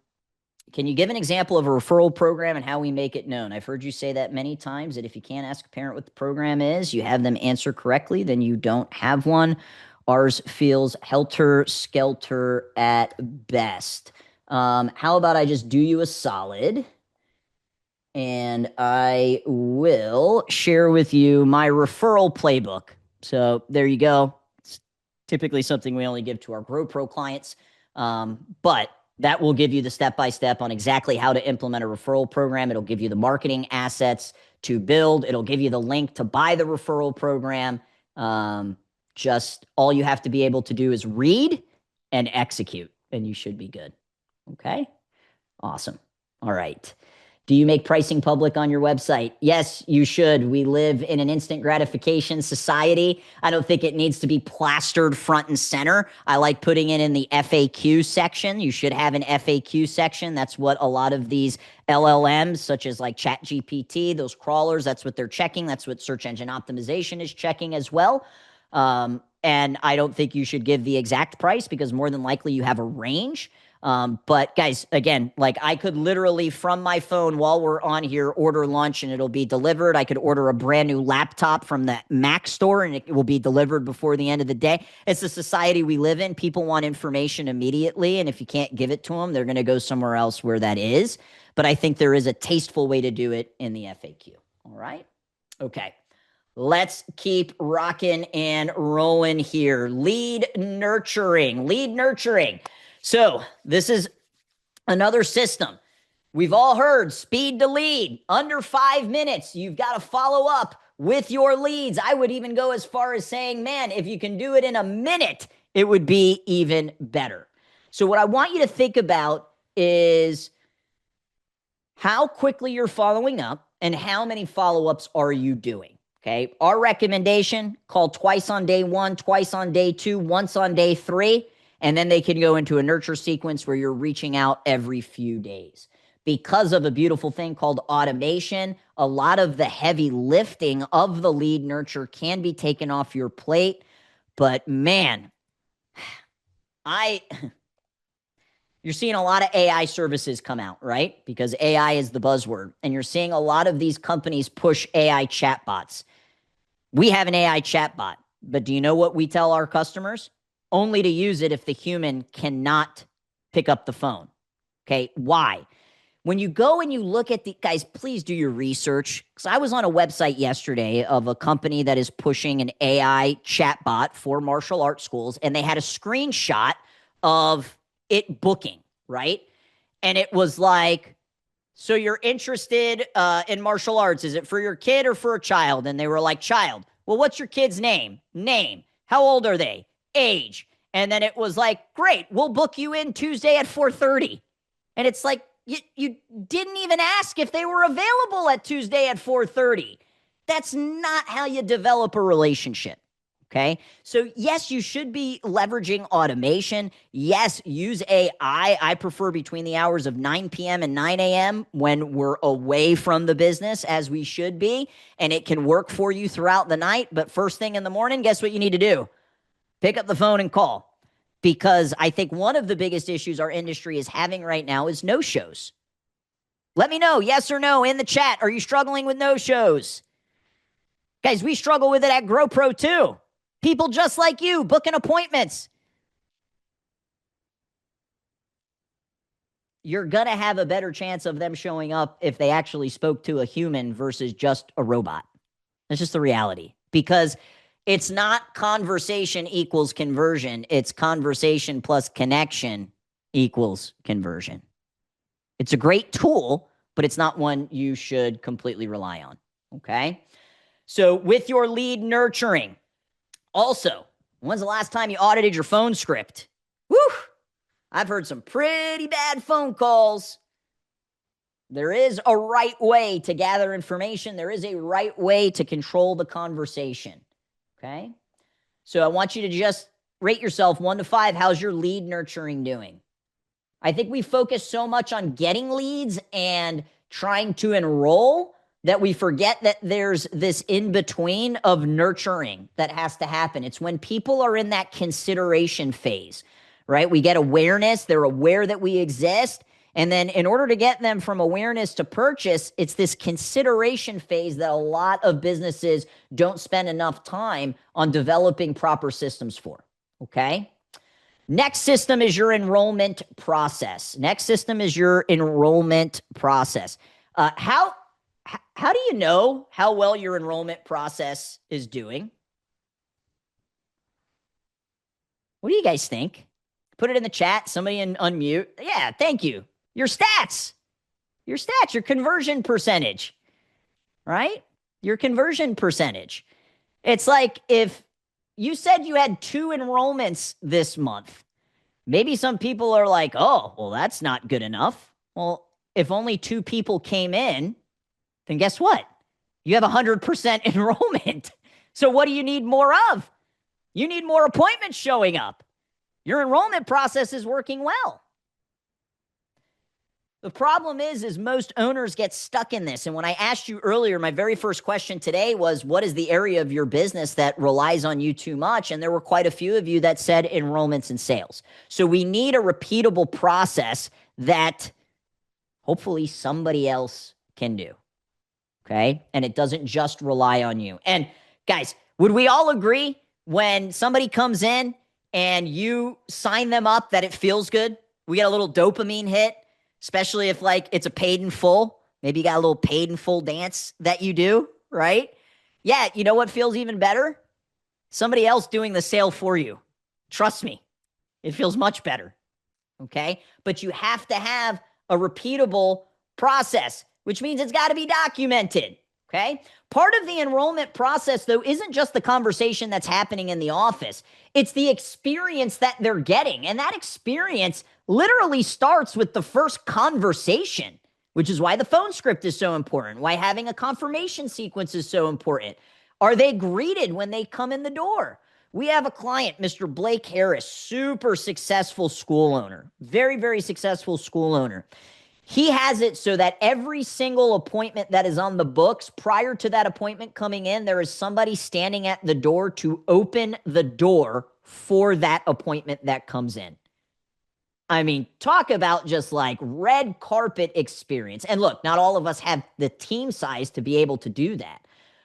you give an example of a referral program and how we make it known? I've heard you say that many times, that if you can't ask a parent what the program is, you have them answer correctly, then you don't have one. Ours feels helter-skelter at best. How about I just do you a solid, and I will share with you my referral playbook. So there you go. It's typically something we only give to our GrowPro clients, but that will give you the step-by-step on exactly how to implement a referral program. It'll give you the marketing assets to build. It'll give you the link to buy the referral program. Just all you have to be able to do is read and execute, and you should be good. Okay? Awesome. All right. Do you make pricing public on your website? Yes, you should. We live in an instant gratification society. I don't think it needs to be plastered front and center. I like putting it in the FAQ section. You should have an FAQ section. That's what a lot of these LLMs, such as like ChatGPT, those crawlers, that's what they're checking. That's what search engine optimization is checking as well. And I don't think you should give the exact price, because more than likely you have a range. But guys, again, like, I could literally from my phone while we're on here order lunch and it'll be delivered. I could order a brand new laptop from the Mac store and it will be delivered before the end of the day. It's the society we live in. People want information immediately, and if you can't give it to them, they're going to go somewhere else where that is. But I think there is a tasteful way to do it in the FAQ. All right. Okay. Let's keep rocking and rolling here. Lead nurturing. So this is another system. We've all heard speed to lead, under 5 minutes. You've got to follow up with your leads. I would even go as far as saying, man, if you can do it in a minute, it would be even better. So what I want you to think about is how quickly you're following up and how many follow-ups are you doing. Okay. Our recommendation, call twice on day 1, twice on day 2, once on day 3. And then they can go into a nurture sequence where you're reaching out every few days. Because of a beautiful thing called automation, a lot of the heavy lifting of the lead nurture can be taken off your plate. But man, you're seeing a lot of AI services come out, right? Because AI is the buzzword. And you're seeing a lot of these companies push AI chatbots. We have an AI chatbot, but do you know what we tell our customers? Only to use it if the human cannot pick up the phone. Okay, why? When you go and you look at guys, please do your research. Because I was on a website yesterday of a company that is pushing an AI chatbot for martial arts schools, and they had a screenshot of it booking, right? And it was like, so you're interested in martial arts. Is it for your kid or for a child? And they were like, child. Well, what's your kid's name? Name. How old are they? Age. And then it was like, great, we'll book you in Tuesday at 4:30. And it's like, you didn't even ask if they were available at Tuesday at 4:30. That's not how you develop a relationship. Okay. So yes, you should be leveraging automation. Yes, use AI. I prefer between the hours of 9 p.m. and 9 a.m. when we're away from the business, as we should be, and it can work for you throughout the night. But first thing in the morning, guess what you need to do? Pick up the phone and call. Because I think one of the biggest issues our industry is having right now is no-shows. Let me know, yes or no, in the chat. Are you struggling with no-shows? Guys, we struggle with it at GrowPro too. People just like you booking appointments. You're going to have a better chance of them showing up if they actually spoke to a human versus just a robot. That's just the reality. Because it's not conversation equals conversion. It's conversation plus connection equals conversion. It's a great tool, but it's not one you should completely rely on. Okay? So with your lead nurturing, also, when's the last time you audited your phone script? Woo! I've heard some pretty bad phone calls. There is a right way to gather information. There is a right way to control the conversation. Okay? So I want you to just rate yourself 1 to 5. How's your lead nurturing doing? I think we focus so much on getting leads and trying to enroll that we forget that there's this in between of nurturing that has to happen. It's when people are in that consideration phase, right? We get awareness. They're aware that we exist. And then in order to get them from awareness to purchase, it's this consideration phase that a lot of businesses don't spend enough time on developing proper systems for. Okay? Next system is your enrollment process. Next system is your enrollment process. How do you know how well your enrollment process is doing? What do you guys think? Put it in the chat. Somebody unmute. Yeah, thank you. Your stats, your conversion percentage, right? Your conversion percentage. It's like if you said you had 2 enrollments this month, maybe some people are like, oh, well, that's not good enough. Well, if only 2 people came in, then guess what? You have 100% enrollment. So what do you need more of? You need more appointments showing up. Your enrollment process is working well. The problem is most owners get stuck in this. And when I asked you earlier, my very first question today was, what is the area of your business that relies on you too much? And there were quite a few of you that said enrollments and sales. So we need a repeatable process that hopefully somebody else can do. Okay? And it doesn't just rely on you. And guys, would we all agree when somebody comes in and you sign them up that it feels good? We get a little dopamine hit. Especially if like it's a paid in full. Maybe you got a little paid in full dance that you do, right? Yeah, you know what feels even better? Somebody else doing the sale for you. Trust me, it feels much better, okay? But you have to have a repeatable process, which means it's got to be documented, okay? Part of the enrollment process, though, isn't just the conversation that's happening in the office. It's the experience that they're getting. And that experience literally starts with the first conversation, which is why the phone script is so important, why having a confirmation sequence is so important. Are they greeted when they come in the door? We have a client, Mr. Blake Harris, super successful school owner, very, very successful school owner. He has it so that every single appointment that is on the books, prior to that appointment coming in, there is somebody standing at the door to open the door for that appointment that comes in. I mean, talk about just like red carpet experience. And look, not all of us have the team size to be able to do that.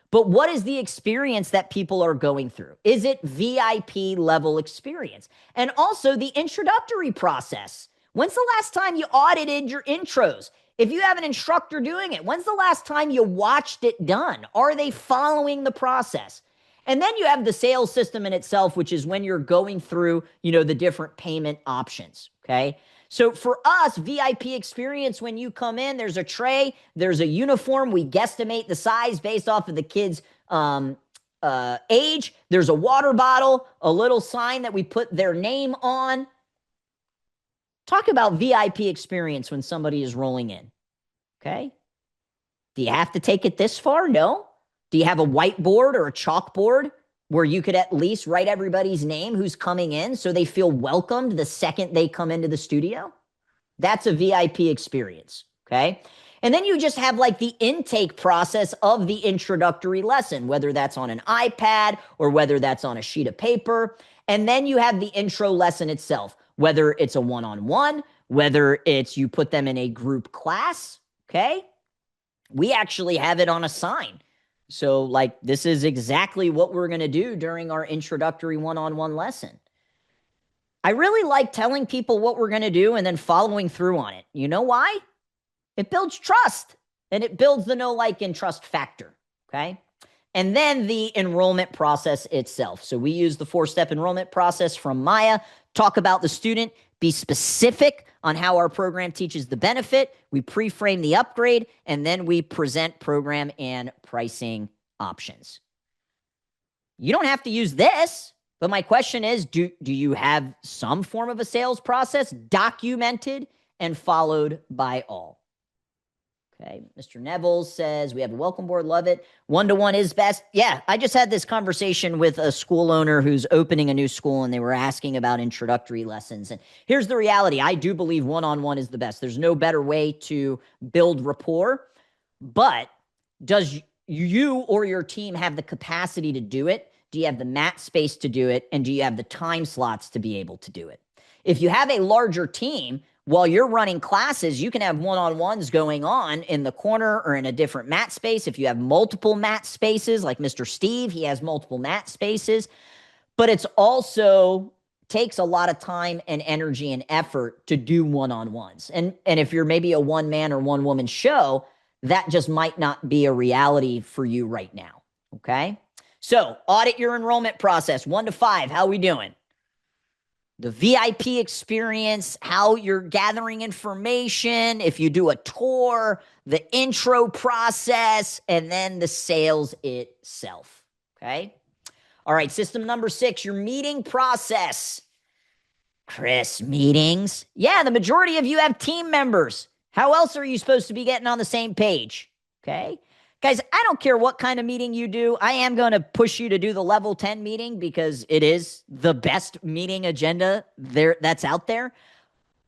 But what is the experience that people are going through? Is it VIP level experience? And also the introductory process. When's the last time you audited your intros? If you have an instructor doing it, when's the last time you watched it done? Are they following the process? And then you have the sales system in itself, which is when you're going through, the different payment options, okay? So for us, VIP experience, when you come in, there's a tray, there's a uniform. We guesstimate the size based off of the kid's age. There's a water bottle, a little sign that we put their name on. Talk about VIP experience when somebody is rolling in, okay? Do you have to take it this far? No. Do you have a whiteboard or a chalkboard where you could at least write everybody's name who's coming in so they feel welcomed the second they come into the studio? That's a VIP experience, okay? And then you just have like the intake process of the introductory lesson, whether that's on an iPad or whether that's on a sheet of paper. And then you have the intro lesson itself, whether it's a one-on-one, whether it's you put them in a group class, okay? We actually have it on a sign. So like this is exactly what we're going to do during our introductory one-on-one lesson. I really like telling people what we're going to do and then following through on it. You know why? It builds trust and it builds the know, like, and trust factor, okay? And then the enrollment process itself. So we use the 4-step enrollment process from Maya, talk about the student, be specific on how our program teaches the benefit. We pre-frame the upgrade, and then we present program and pricing options. You don't have to use this, but my question is, do you have some form of a sales process documented and followed by all? Okay, Mr. Neville says, we have a welcome board, love it. One-to-one is best. Yeah, I just had this conversation with a school owner who's opening a new school, and they were asking about introductory lessons. And here's the reality. I do believe one-on-one is the best. There's no better way to build rapport, but does you or your team have the capacity to do it? Do you have the mat space to do it? And do you have the time slots to be able to do it? If you have a larger team, while you're running classes, you can have one-on-ones going on in the corner or in a different mat space. If you have multiple mat spaces, like Mr. Steve, he has multiple mat spaces. But it's also takes a lot of time and energy and effort to do one-on-ones. And if you're maybe a one-man or one-woman show, that just might not be a reality for you right now, okay? So audit your enrollment process, 1 to 5. How are we doing? The VIP experience, how you're gathering information, if you do a tour, the intro process, and then the sales itself, okay? All right, system number 6, your meeting process. Chris, meetings? Yeah, the majority of you have team members. How else are you supposed to be getting on the same page, okay? Guys, I don't care what kind of meeting you do. I am going to push you to do the level 10 meeting because it is the best meeting agenda that's out there.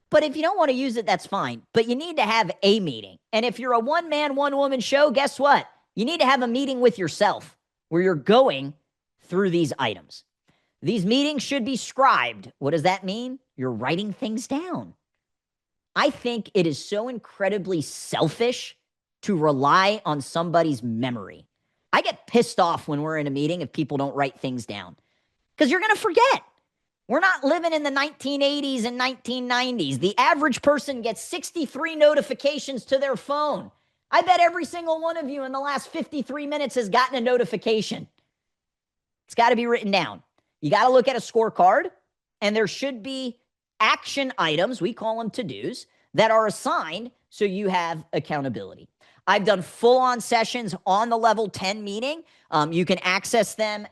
But if you don't want to use it, that's fine. But you need to have a meeting. And if you're a one-man, one-woman show, guess what? You need to have a meeting with yourself where you're going through these items. These meetings should be scribed. What does that mean? You're writing things down. I think it is so incredibly selfish to rely on somebody's memory. I get pissed off when we're in a meeting if people don't write things down because you're going to forget. We're not living in the 1980s and 1990s. The average person gets 63 notifications to their phone. I bet every single one of you in the last 53 minutes has gotten a notification. It's got to be written down. You got to look at a scorecard, and there should be action items, we call them to-dos, that are assigned so you have accountability. I've done full-on sessions on the level 10 meeting. You can access them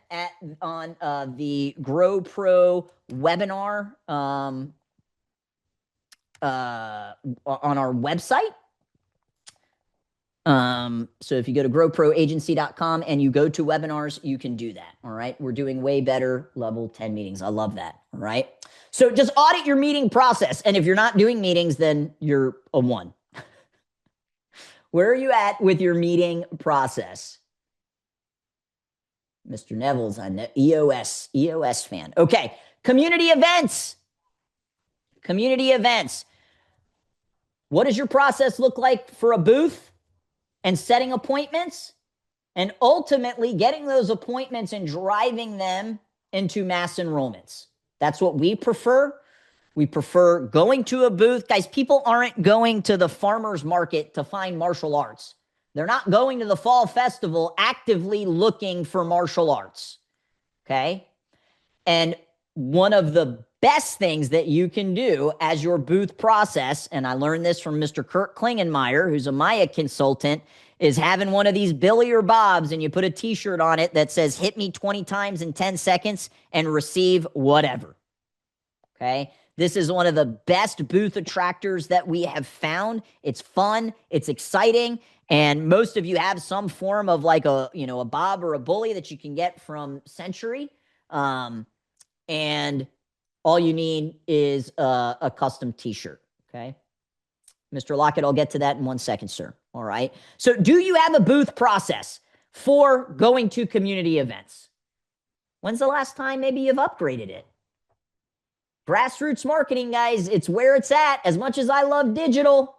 on the Grow Pro webinar on our website. So if you go to growproagency.com and you go to webinars, you can do that. All right. We're doing way better level 10 meetings. I love that. All right. So just audit your meeting process. And if you're not doing meetings, then you're a 1. Where are you at with your meeting process? Mr. Neville's an EOS fan. Okay. Community events. Community events. What does your process look like for a booth and setting appointments and ultimately getting those appointments and driving them into mass enrollments? That's what we prefer. We prefer going to a booth. Guys, people aren't going to the farmer's market to find martial arts. They're not going to the fall festival actively looking for martial arts. Okay? And one of the best things that you can do as your booth process, and I learned this from Mr. Kurt Klingenmeyer, who's a Maya consultant, is having one of these Billy or Bobs and you put a t-shirt on it that says, hit me 20 times in 10 seconds and receive whatever. Okay? This is one of the best booth attractors that we have found. It's fun, it's exciting, and most of you have some form of like a, a bob or a bully that you can get from Century. And all you need is a custom t-shirt, okay? Mr. Lockett, I'll get to that in 1 second, sir. All right. So do you have a booth process for going to community events? When's the last time maybe you've upgraded it? Grassroots marketing, guys, it's where it's at. As much as I love digital,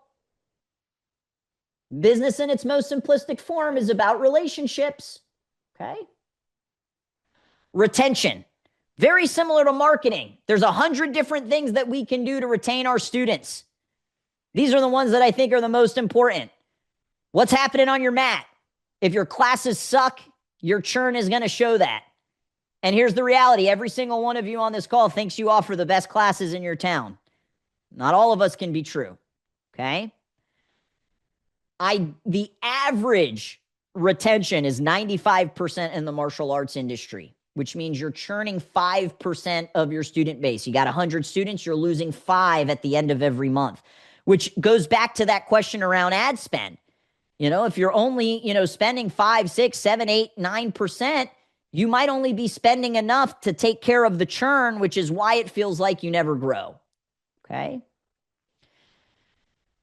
business in its most simplistic form is about relationships, okay? Retention, very similar to marketing. There's 100 different things that we can do to retain our students. These are the ones that I think are the most important. What's happening on your mat? If your classes suck, your churn is going to show that. And here's the reality. Every single one of you on this call thinks you offer the best classes in your town. Not all of us can be true, okay? The average retention is 95% in the martial arts industry, which means you're churning 5% of your student base. You got 100 students, you're losing 5 at the end of every month, which goes back to that question around ad spend. If you're only, spending 5, 6, 7, 8, 9%, you might only be spending enough to take care of the churn, which is why it feels like you never grow. Okay?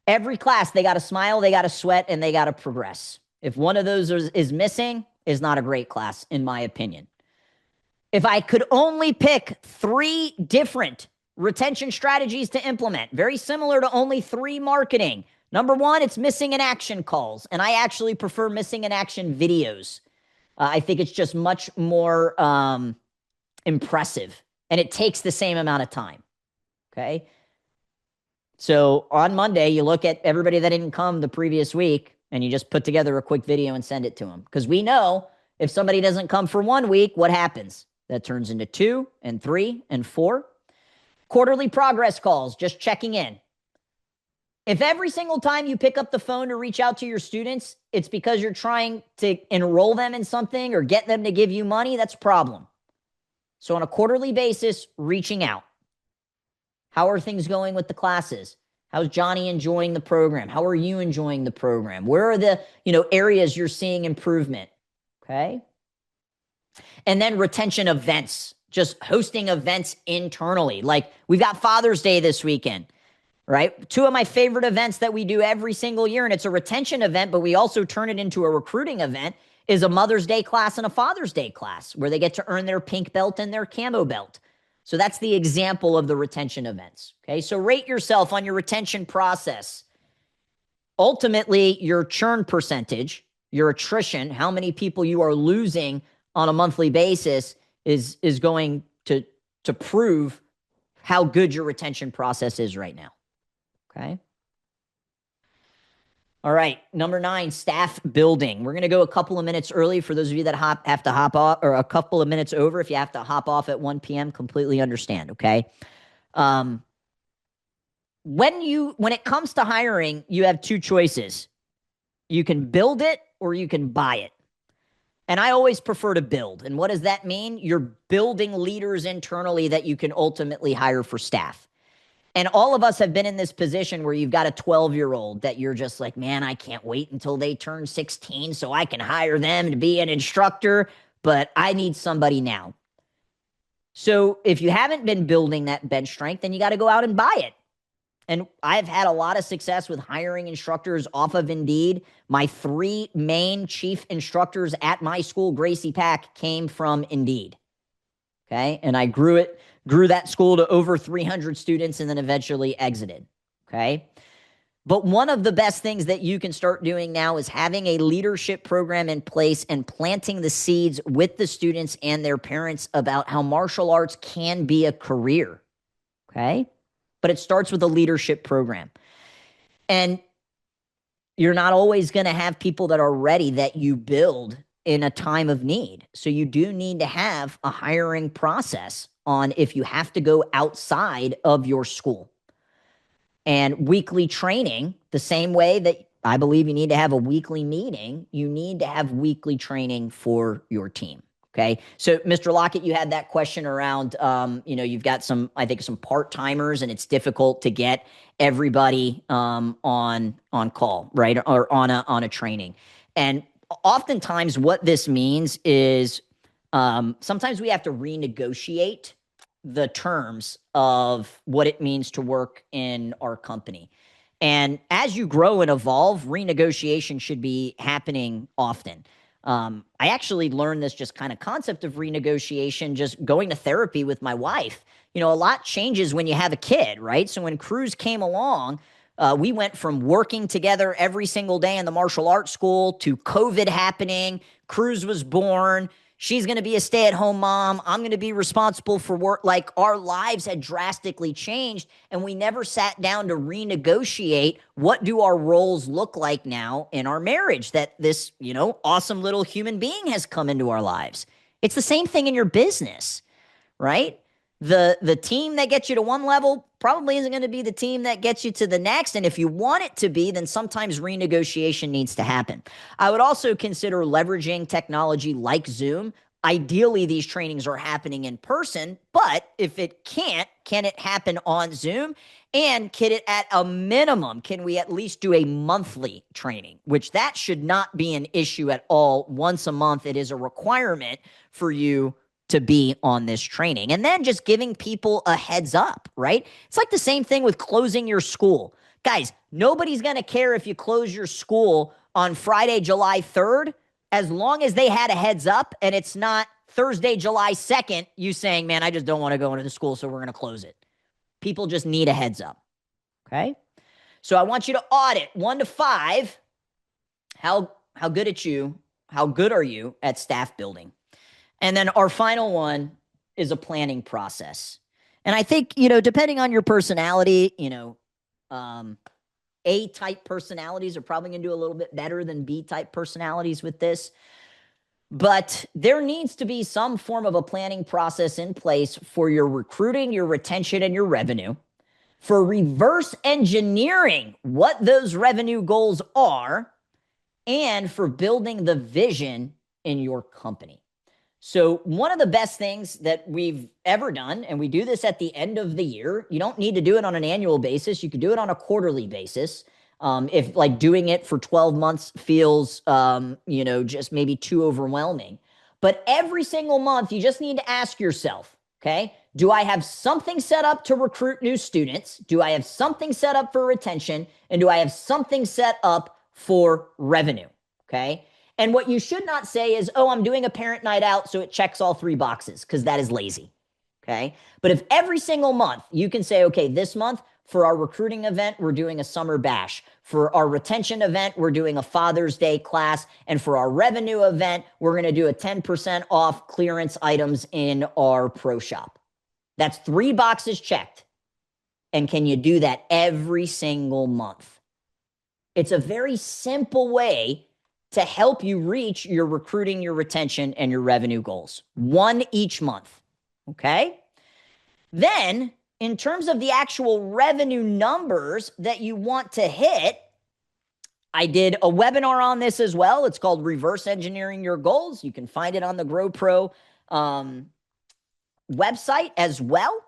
Every class, they got to smile, they got to sweat, and they got to progress. If one of those is missing, is not a great class, in my opinion. If I could only pick 3 different retention strategies to implement, very similar to only 3 marketing. Number 1, it's missing in action calls. And I actually prefer missing in action videos. I think it's just much more impressive. And it takes the same amount of time. Okay. So on Monday, you look at everybody that didn't come the previous week and you just put together a quick video and send it to them. Because we know if somebody doesn't come for 1 week, what happens? That turns into 2 and 3 and 4. Quarterly progress calls, just checking in. If every single time you pick up the phone to reach out to your students, it's because you're trying to enroll them in something or get them to give you money, that's a problem. So on a quarterly basis, reaching out. How are things going with the classes? How's Johnny enjoying the program? How are you enjoying the program? Where are the, areas you're seeing improvement? Okay. And then retention events, just hosting events internally. Like we've got Father's Day this weekend, right? 2 of my favorite events that we do every single year, and it's a retention event, but we also turn it into a recruiting event, is a Mother's Day class and a Father's Day class where they get to earn their pink belt and their camo belt. So that's the example of the retention events. Okay, so rate yourself on your retention process. Ultimately, your churn percentage, your attrition, how many people you are losing on a monthly basis is going to prove how good your retention process is right now. Okay. All right. Number 9, staff building. We're going to go a couple of minutes early for those of you that have to hop off, or a couple of minutes over. If you have to hop off at 1 p.m., completely understand. Okay. When it comes to hiring, you have 2 choices. You can build it or you can buy it. And I always prefer to build. And what does that mean? You're building leaders internally that you can ultimately hire for staff. And all of us have been in this position where you've got a 12-year-old that you're just like, man, I can't wait until they turn 16 so I can hire them to be an instructor, but I need somebody now. So if you haven't been building that bench strength, then you got to go out and buy it. And I've had a lot of success with hiring instructors off of Indeed. My 3 main chief instructors at my school, Gracie Pack, came from Indeed. Okay. And I grew that school to over 300 students and then eventually exited. Okay. But one of the best things that you can start doing now is having a leadership program in place and planting the seeds with the students and their parents about how martial arts can be a career. Okay. But it starts with a leadership program. And you're not always going to have people that are ready that you build in a time of need. So you do need to have a hiring process on if you have to go outside of your school. And weekly training, the same way that I believe you need to have a weekly meeting, you need to have weekly training for your team. Okay. So, Mr. Lockett, you had that question around, you've got I think some part-timers, and it's difficult to get everybody on call, right? Or on a training. And oftentimes what this means is sometimes we have to renegotiate the terms of what it means to work in our company. And as you grow and evolve, renegotiation should be happening often. I actually learned this just kind of concept of renegotiation just going to therapy with my wife. A lot changes when you have a kid, right? So when Cruz came along, we went from working together every single day in the martial arts school to COVID happening. Cruz was born. She's going to be a stay-at-home mom. I'm going to be responsible for work. Like, our lives had drastically changed, and we never sat down to renegotiate what do our roles look like now in our marriage that this, awesome little human being has come into our lives. It's the same thing in your business, right? The team that gets you to one level probably isn't going to be the team that gets you to the next. And if you want it to be, then sometimes renegotiation needs to happen. I would also consider leveraging technology like Zoom. Ideally, these trainings are happening in person, but if it can't, can it happen on Zoom? And can it, at a minimum, can we at least do a monthly training, which that should not be an issue at all. Once a month, it is a requirement for you to be on this training. And then just giving people a heads up, right? It's like the same thing with closing your school. Guys, nobody's going to care if you close your school on Friday, July 3rd, as long as they had a heads up and it's not Thursday, July 2nd, you saying, man, I just don't want to go into the school, so we're going to close it. People just need a heads up, okay? So I want you to audit 1 to 5. How good are you at staff building? And then our final one is a planning process. And I think, depending on your personality, A-type personalities are probably going to do a little bit better than B-type personalities with this. But there needs to be some form of a planning process in place for your recruiting, your retention, and your revenue, for reverse engineering what those revenue goals are, and for building the vision in your company. So one of the best things that we've ever done, and we do this at the end of the year, you don't need to do it on an annual basis. You can do it on a quarterly basis. If like doing it for 12 months feels, just maybe too overwhelming. But every single month, you just need to ask yourself, okay, do I have something set up to recruit new students? Do I have something set up for retention? And do I have something set up for revenue? Okay. And what you should not say is, oh, I'm doing a parent night out, so it checks all 3 boxes, because that is lazy, okay? But if every single month you can say, okay, this month for our recruiting event, we're doing a summer bash. For our retention event, we're doing a Father's Day class. And for our revenue event, we're going to do a 10% off clearance items in our pro shop. That's 3 boxes checked. And can you do that every single month? It's a very simple way to help you reach your recruiting, your retention, and your revenue goals. 1 each month, okay? Then, in terms of the actual revenue numbers that you want to hit, I did a webinar on this as well. It's called Reverse Engineering Your Goals. You can find it on the GrowPro website as well.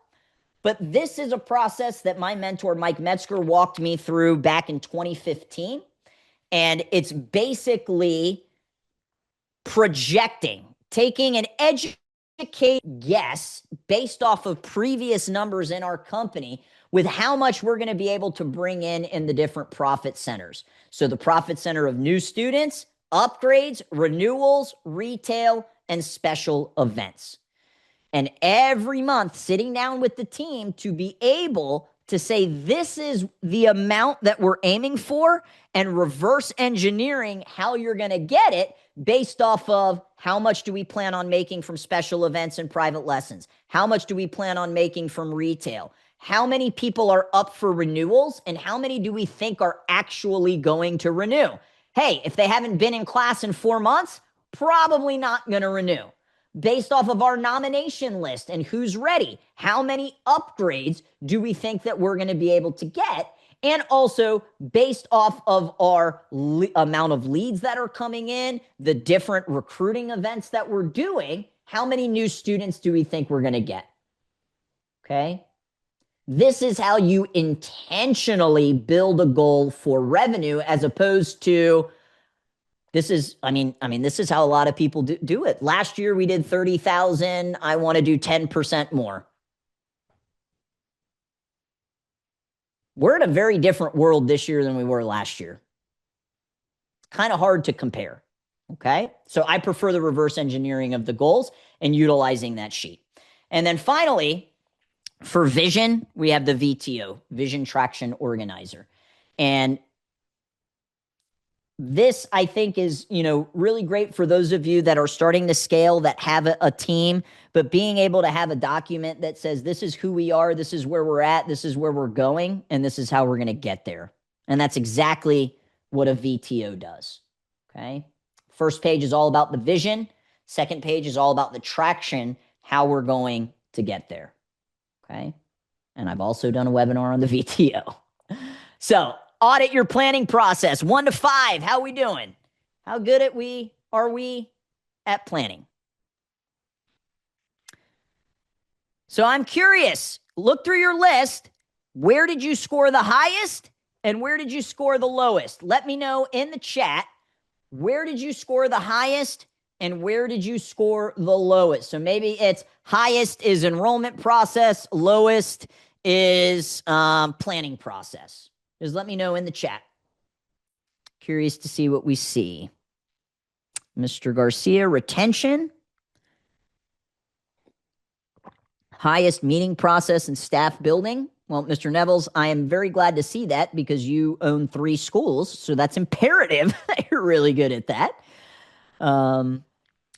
But this is a process that my mentor, Mike Metzger, walked me through back in 2015. And it's basically projecting, taking an educated guess based off of previous numbers in our company with how much we're going to be able to bring in the different profit centers. So the profit center of new students, upgrades, renewals, retail, and special events. And every month sitting down with the team to be able to say, this is the amount that we're aiming for, and reverse engineering how you're going to get it based off of how much do we plan on making from special events and private lessons? How much do we plan on making from retail? How many people are up for renewals, and how many do we think are actually going to renew? Hey, if they haven't been in class in 4 months, probably not going to renew. Based off of our nomination list and who's ready, how many upgrades do we think that we're going to be able to get? And also based off of our amount of leads that are coming in, the different recruiting events that we're doing, How many new students do we think we're going to get? Okay. This is how you intentionally build a goal for revenue, as opposed to this is, this is how a lot of people do it. Last year we did 30,000. I want to do 10% more. We're in a very different world this year than we were last year. It's kind of hard to compare. Okay. So I prefer the reverse engineering of the goals and utilizing that sheet. And then finally, for vision, we have the VTO, Vision Traction Organizer. And this, I think, is, really great for those of you that are starting to scale, that have a team, but being able to have a document that says, this is who we are, this is where we're at, this is where we're going, and this is how we're going to get there. And that's exactly what a VTO does. Okay. First page is all about the vision. Second page is all about the traction, how we're going to get there. Okay. And I've also done a webinar on the VTO. So audit your planning process, 1 to 5. How are we doing? How good are we at planning? So I'm curious, look through your list. Where did you score the highest and where did you score the lowest? Let me know in the chat. Where did you score the highest and where did you score the lowest? So maybe it's highest is enrollment process, lowest is planning process. Just let me know in the chat. Curious to see what we see. Mr. Garcia, retention. Highest meeting process and staff building. Well, Mr. Nevels, I am very glad to see that because you own 3 schools. So that's imperative that you're really good at that.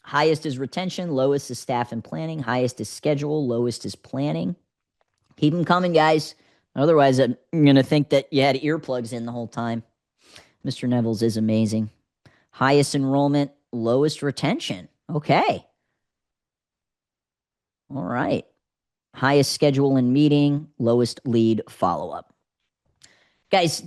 Highest is retention. Lowest is staff and planning. Highest is schedule. Lowest is planning. Keep them coming, guys. Otherwise, I'm going to think that you had earplugs in the whole time. Mr. Nevels is amazing. Highest enrollment. Lowest retention. Okay. All right. Highest schedule and meeting, lowest lead follow-up. Guys,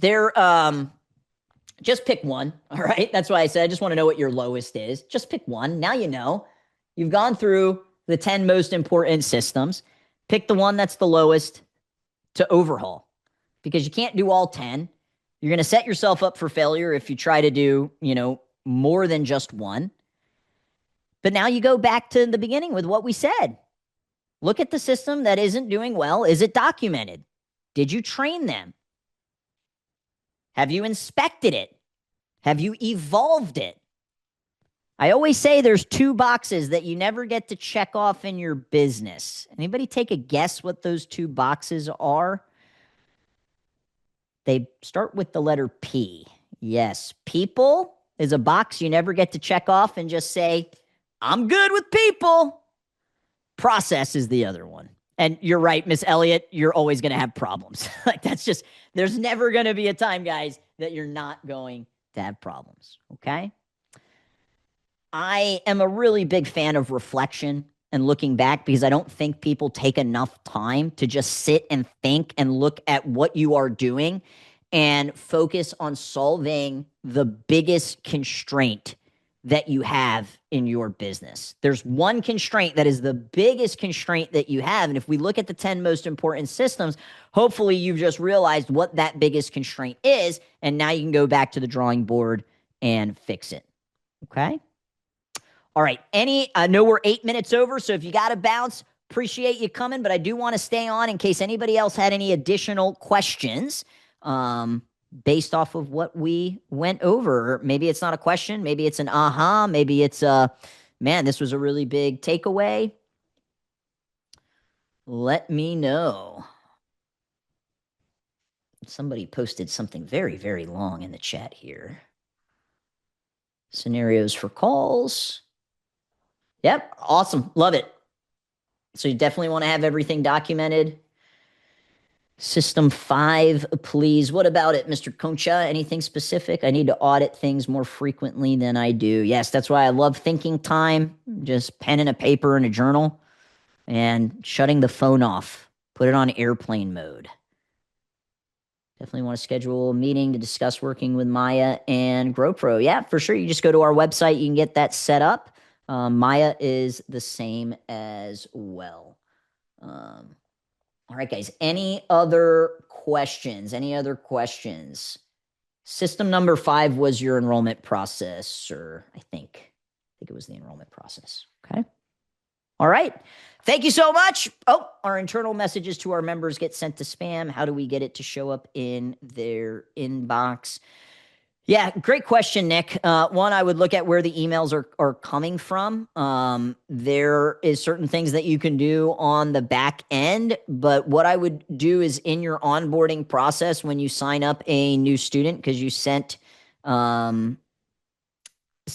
just pick one, all right? That's why I said I just want to know what your lowest is. Just pick one. Now you know. You've gone through the 10 most important systems. Pick the one that's the lowest to overhaul because you can't do all 10. You're going to set yourself up for failure if you try to do, more than just one. But now you go back to the beginning with what we said. Look at the system that isn't doing well. Is it documented? Did you train them? Have you inspected it? Have you evolved it? I always say there's 2 boxes that you never get to check off in your business. Anybody take a guess what those 2 boxes are? They start with the letter P. Yes, people is a box you never get to check off and just say, I'm good with people. Process is the other one. And you're right, Miss Elliott, you're always going to have problems. There's never going to be a time, guys, that you're not going to have problems. Okay. I am a really big fan of reflection and looking back because I don't think people take enough time to just sit and think and look at what you are doing and focus on solving the biggest constraint that you have in your business. There's one constraint that is the biggest constraint that you have. And if we look at the 10 most important systems, hopefully you've just realized what that biggest constraint is. And now you can go back to the drawing board and fix it. Okay. All right. I know we're 8 minutes over. So if you got to bounce, appreciate you coming, but I do want to stay on in case anybody else had any additional questions. Based off of what we went over. Maybe it's not a question. Maybe it's an aha. Maybe it's man, this was a really big takeaway. Let me know. Somebody posted something very, very long in the chat here. Scenarios for calls. Yep. Awesome. Love it. So you definitely want to have everything documented. System 5, please. What about it, Mr. Concha? Anything specific? I need to audit things more frequently than I do. Yes, that's why I love thinking time. Just pen and a paper and a journal and shutting the phone off. Put it on airplane mode. Definitely want to schedule a meeting to discuss working with Maya and GrowPro. Yeah, for sure. You just go to our website. You can get that set up. Maya is the same as well. All right, guys. Any other questions? Any other questions? System number 5 was your enrollment process, or I think it was the enrollment process. Okay. All right. Thank you so much. Oh, our internal messages to our members get sent to spam. How do we get it to show up in their inbox? Yeah, great question, Nick. One, I would look at where the emails are coming from. There is certain things that you can do on the back end, but what I would do is in your onboarding process when you sign up a new student, because you said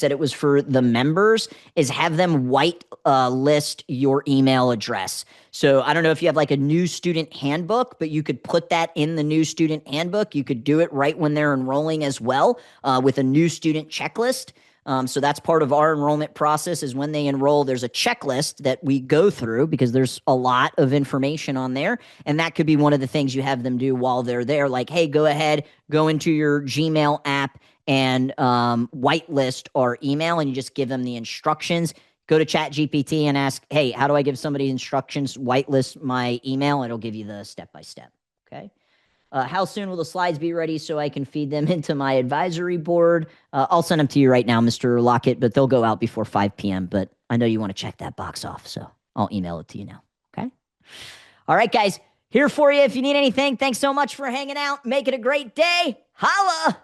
it was for the members, is have them white list your email address. So I don't know if you have like a new student handbook, but you could put that in the new student handbook. You could do it right when they're enrolling as well, with a new student checklist. So that's part of our enrollment process, is when they enroll, there's a checklist that we go through because there's a lot of information on there. And that could be one of the things you have them do while they're there. Like, hey, go ahead, go into your Gmail app and whitelist our email, and you just give them the instructions. Go to ChatGPT and ask, hey, how do I give somebody instructions, whitelist my email? It'll give you the step-by-step, okay? How soon will the slides be ready so I can feed them into my advisory board? I'll send them to you right now, Mr. Lockett, but they'll go out before 5 p.m., but I know you want to check that box off, so I'll email it to you now, okay? All right, guys, here for you if you need anything. Thanks so much for hanging out. Make it a great day. Holla!